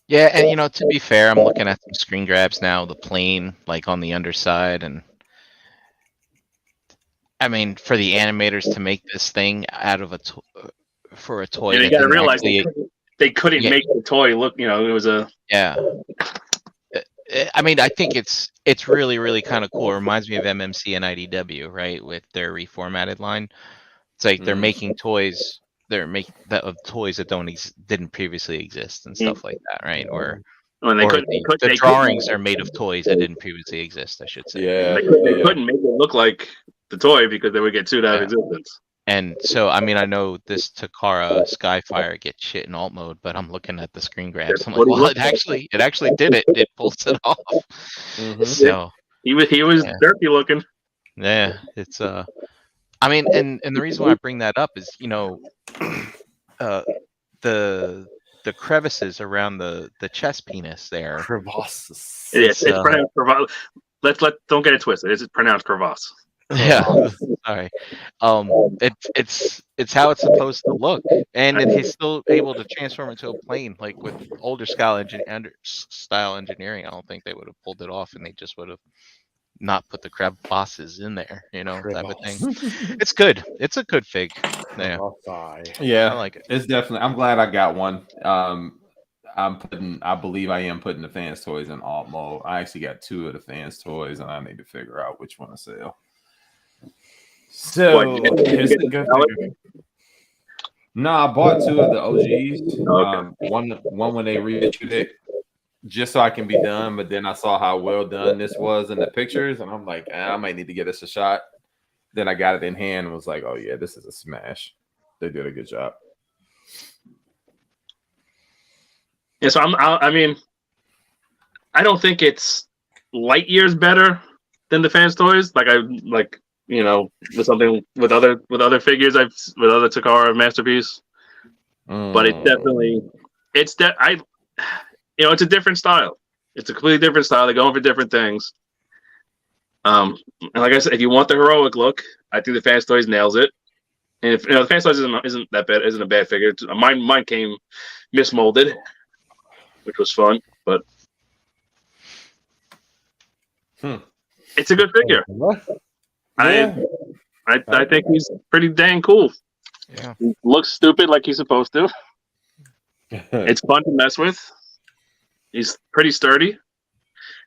Yeah, and to be fair, I'm looking at some screen grabs now, the plane like on the underside, and I mean, for the animators to make this thing out of for a toy, you got to realize they couldn't make the toy look. It was a I mean, I think it's really, really kind of cool. It reminds me of MMC and IDW, right, with their reformatted line. It's like they're making toys. They're making toys that didn't previously exist and stuff like that, right? Or the drawings are made of toys that didn't previously exist, I should say. Yeah, they couldn't make it look like the toy because they would get sued out of existence. And so, I mean, I know this Takara Skyfire gets shit in alt mode, but I'm looking at the screen grabs. I'm like, well, it actually did it. It pulls it off. Mm-hmm. So he was derpy looking. Yeah, it's I mean, and the reason why I bring that up is, the crevices around the chest penis there. Crevasses. It's pronounced crevasse. Don't get it twisted. It's pronounced crevasse. Yeah, sorry. It's how it's supposed to look, and he's still able to transform into a plane. Like with older style engineering, I don't think they would have pulled it off, and they just would have not put the crevasses in there, type of thing. It's good. It's a good fig. Yeah, I like it. It's definitely. I'm glad I got one. I believe I am putting the Fans Toys in alt mode. I actually got 2 of the Fans Toys, and I need to figure out which one to sell. So here's the good thing. No, I bought 2 of the OGs. Okay. One when they reissued it, just so I can be done. But then I saw how well done this was in the pictures, and I'm like, I might need to give this a shot. Then I got it in hand and was like, oh yeah, this is a smash. They did a good job. Yeah, so I mean, I don't think it's light years better than the fans' toys. Like with something with other figures, with other Takara masterpiece. But it's definitely it's a different style. It's a completely different style. They're going for different things. And like I said, if you want the heroic look, I think the fans' toys nails it. And if the fans' toys isn't that bad, isn't a bad figure. Mine came mismolded, which was fun, but it's a good figure. Yeah. I think he's pretty dang cool. Yeah. He looks stupid like he's supposed to. It's fun to mess with. He's pretty sturdy.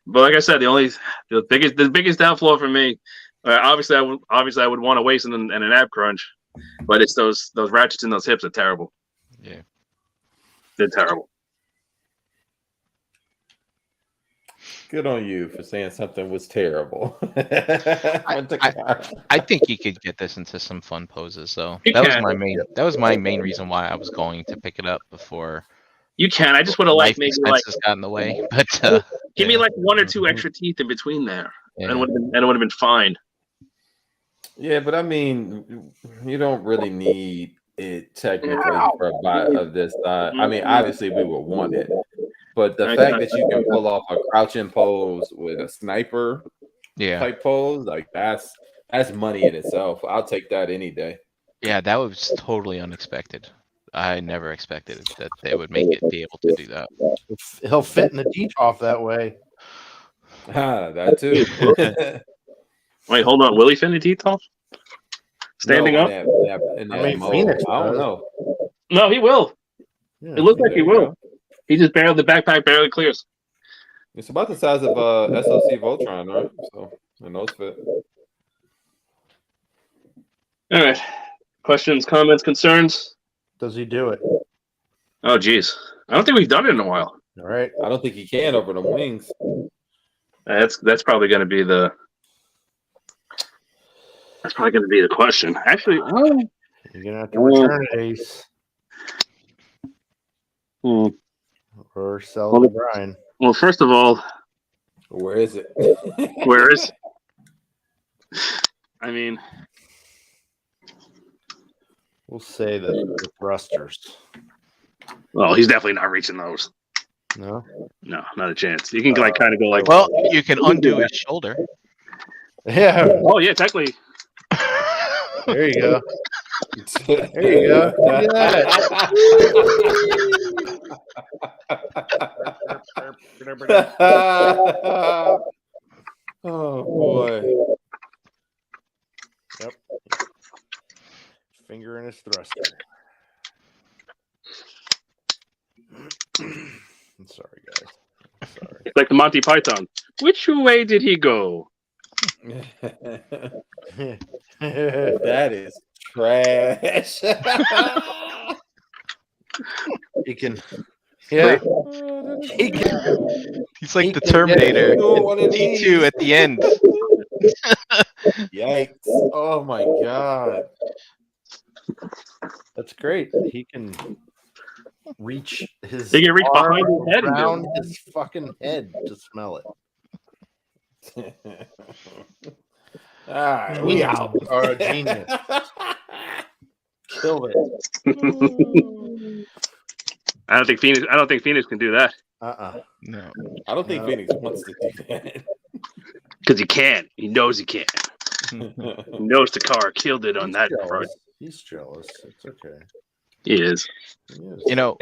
But like I said, the biggest downfall for me, obviously I would want a waist and an ab crunch, but it's those ratchets and those hips are terrible. Yeah. They're terrible. Good on you for saying something was terrible. I think you could get this into some fun poses, though. You That can. was my main reason why I was going to pick it up before You can. I just would have life liked maybe like expenses got in the way. But give me yeah. like one or two extra teeth in between there, Yeah. and it would have been fine. Yeah, but I mean, you don't really need it technically for a bot of this size. I mean, obviously we would want it, but the fact that you can pull off a crouching pose with a sniper Yeah. type pose, like that's money in itself. I'll take that any day. Yeah, that was totally unexpected. I never expected that they would make it be able to do that. He'll fit in the deep off that way. That too. Wait, hold on. Will he fit in the teeth off? Standing No, up? in I that mean, mode. Phoenix I don't does. know. No, he will. Yeah. It looks like There he you will. go. He just the backpack barely clears. It's about the size of SOC Voltron, right? So and those fit. All right. Questions, comments, concerns? Does he do it? Oh, geez. I don't think we've done it in a while. All right. I don't think he can over the wings. That's probably going to be the question. Actually, You're gonna have to return it, Ace, or sell it to Brian. well, first of all, Where is it? where is? I mean, We'll say that the thrusters. well, he's definitely not reaching those. No. No, not a chance. You can kind of go like, Well, you can undo his shoulder. Yeah. oh yeah, technically. There you go. There you go. Look at that. Oh boy. Yep. Finger in his thruster. I'm sorry, guys. I'm sorry. It's like the Monty Python. Which way did he go? That is trash. He can. Yeah. He He's like the He can Terminator get one of these. T2 at the end. Yikes. Oh my god. That's great. He can reach his. He can reach arm behind his head and do around his fucking head to smell it. All right, we out. Are a genius. Killed it. I don't think Phoenix can do that No. I don't think No. Phoenix wants to do that. because he can't. He knows he can't. He knows Takara killed it on that Jealous. front. He's jealous. It's okay. He is. He is. You know,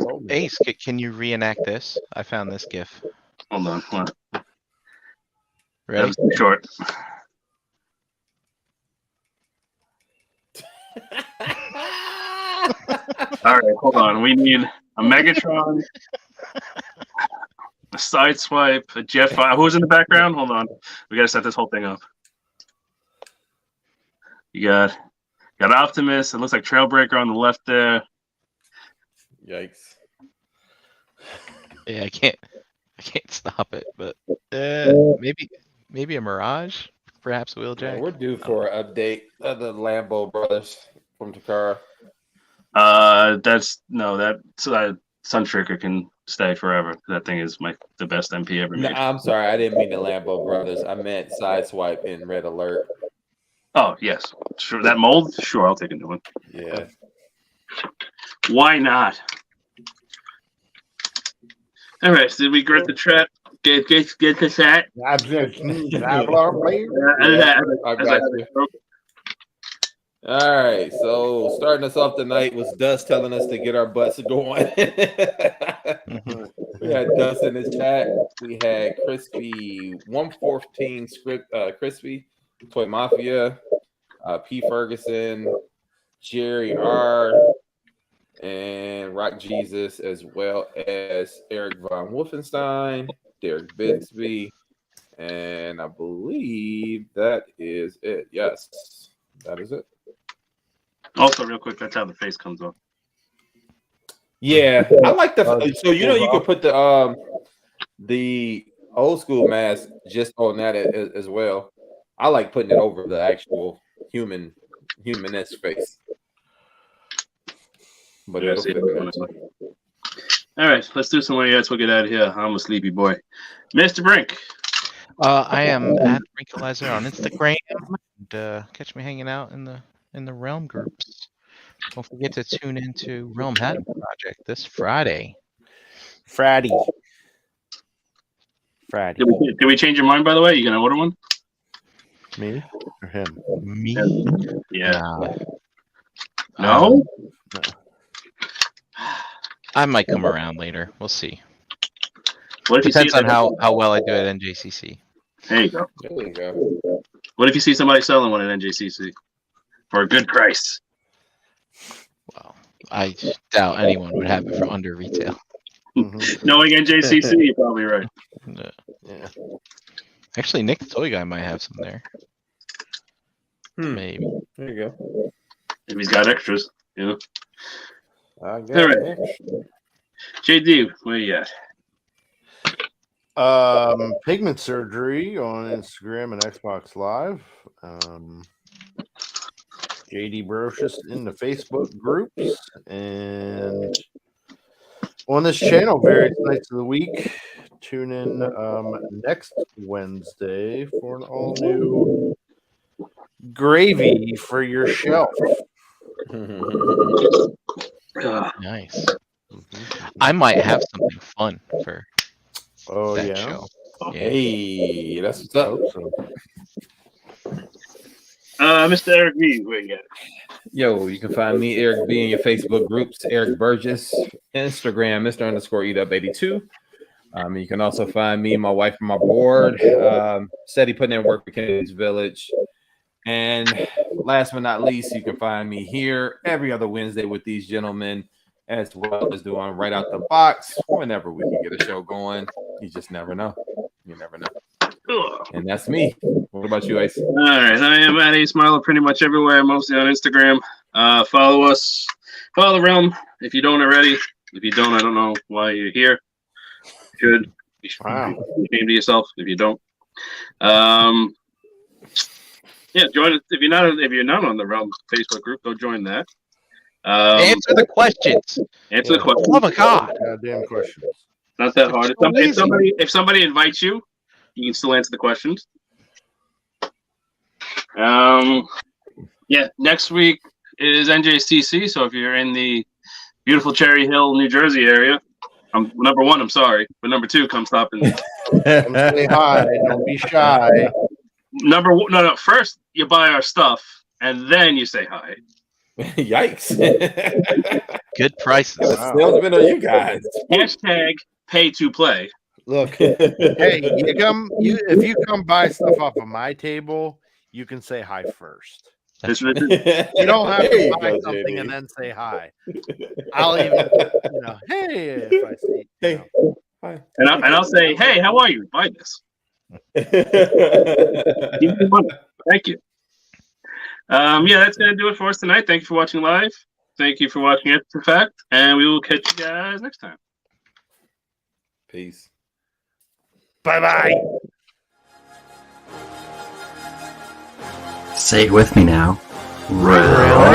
Oh, Ace, can you reenact this? I found this GIF. Hold on. That Ready? was too short. All right, hold on. We need a Megatron, a Sideswipe, a Jetfire. Who's in the background? Hold on. We got to set this whole thing up. You got Optimus. It looks like Trailbreaker on the left there. Yikes. Yeah, I can't. I can't stop it, but maybe a Mirage, perhaps a Yeah, Wheeljack. we're due for an update of the Lambo brothers from Takara. Suntrigger can stay forever. That thing is the best MP ever No, made. I'm sorry, I didn't mean the Lambo brothers. I meant Sideswipe and Red Alert. Oh yes, sure. That mold, sure, I'll take a new one. Yeah. Why not? All right, so did we grit the trap? Get the set. I got you. All right, so starting us off tonight was Dust telling us to get our butts going. We had Dust in his chat. We had Crispy 114 script, Crispy Toy Mafia, P Ferguson, Jerry R, and Rock Jesus, as well as Eric Von Wolfenstein, Derek Bixby, and I believe that is it. Yes, that is it. Also, real quick, that's how the face comes off. Yeah, I like the. So you can put the old school mask just on that as well. I like putting it over the actual humanist face. But it'll fit in there too. All right, let's do some else. We'll get out of here. I'm a sleepy boy. Mr. Brink. I am at Brinkalizer on Instagram. And, catch me hanging out in the Realm groups. Don't forget to tune into Realm Hat Project this Friday. Friday. Did we change your mind, by the way? You gonna order one? Me or him? Me? Yeah. No? No? I might come around later. We'll see. What if Depends you on how well I do at NJCC. There you go. There you go. What if you see somebody selling one at NJCC for a good price? Well, I doubt anyone would have it for under retail. Knowing NJCC, you're probably right. Yeah. Actually, Nick the Toy Guy might have some there. Maybe. There you go. If he's got extras, you know. I got All right. it. JD, where you at? Pigment surgery on Instagram and Xbox Live. JD Brocious in the Facebook groups and on this channel various nights of the week. Tune in next Wednesday for an all new gravy for your shelf. Nice. I might have something fun for that yeah. show. Yeah. Hey, that's what's up. Mr. Eric B, where you at? Yo, you can find me, Eric B, in your Facebook groups, Eric Burgess, Instagram, Mr_up82. You can also find me, my wife, and my board. Steady putting in work for Kennedy's Village. And last but not least, you can find me here every other Wednesday with these gentlemen, as well as doing Right Out the Box whenever we can get a show going. You just never know. You never know. And that's me. What about you, Ace? All right, I am at A Smiler pretty much everywhere, mostly on Instagram. Follow us. Follow the Realm if you don't already. If you don't, I don't know why you're here. You should. You should be ashamed of yourself if you don't. Yeah, join us. If you're not on the Realm Facebook group, go join that. Answer the questions. Answer the questions. Oh my God! Goddamn questions. Not that hard. If somebody invites you, you can still answer the questions. Yeah, next week is NJCC. So if you're in the beautiful Cherry Hill, New Jersey area, number one, I'm sorry, but number two, come stop and say hi. Don't be shy. Number one, no. First, you buy our stuff, and then you say hi. Yikes! Good prices. Salesman on you guys. Hashtag pay to play. Look, hey, if you come buy stuff off of my table, you can say hi first. You don't have to buy something and then say hi. I'll even, hey, if I see, hey, hi, and I'll say, hey, how are you? Buy this. Thank you. Yeah, that's gonna do it for us tonight. Thank you for watching live. Thank you for watching After the Fact, and we will catch you guys next time. Peace. Bye-bye. Say it with me now. Round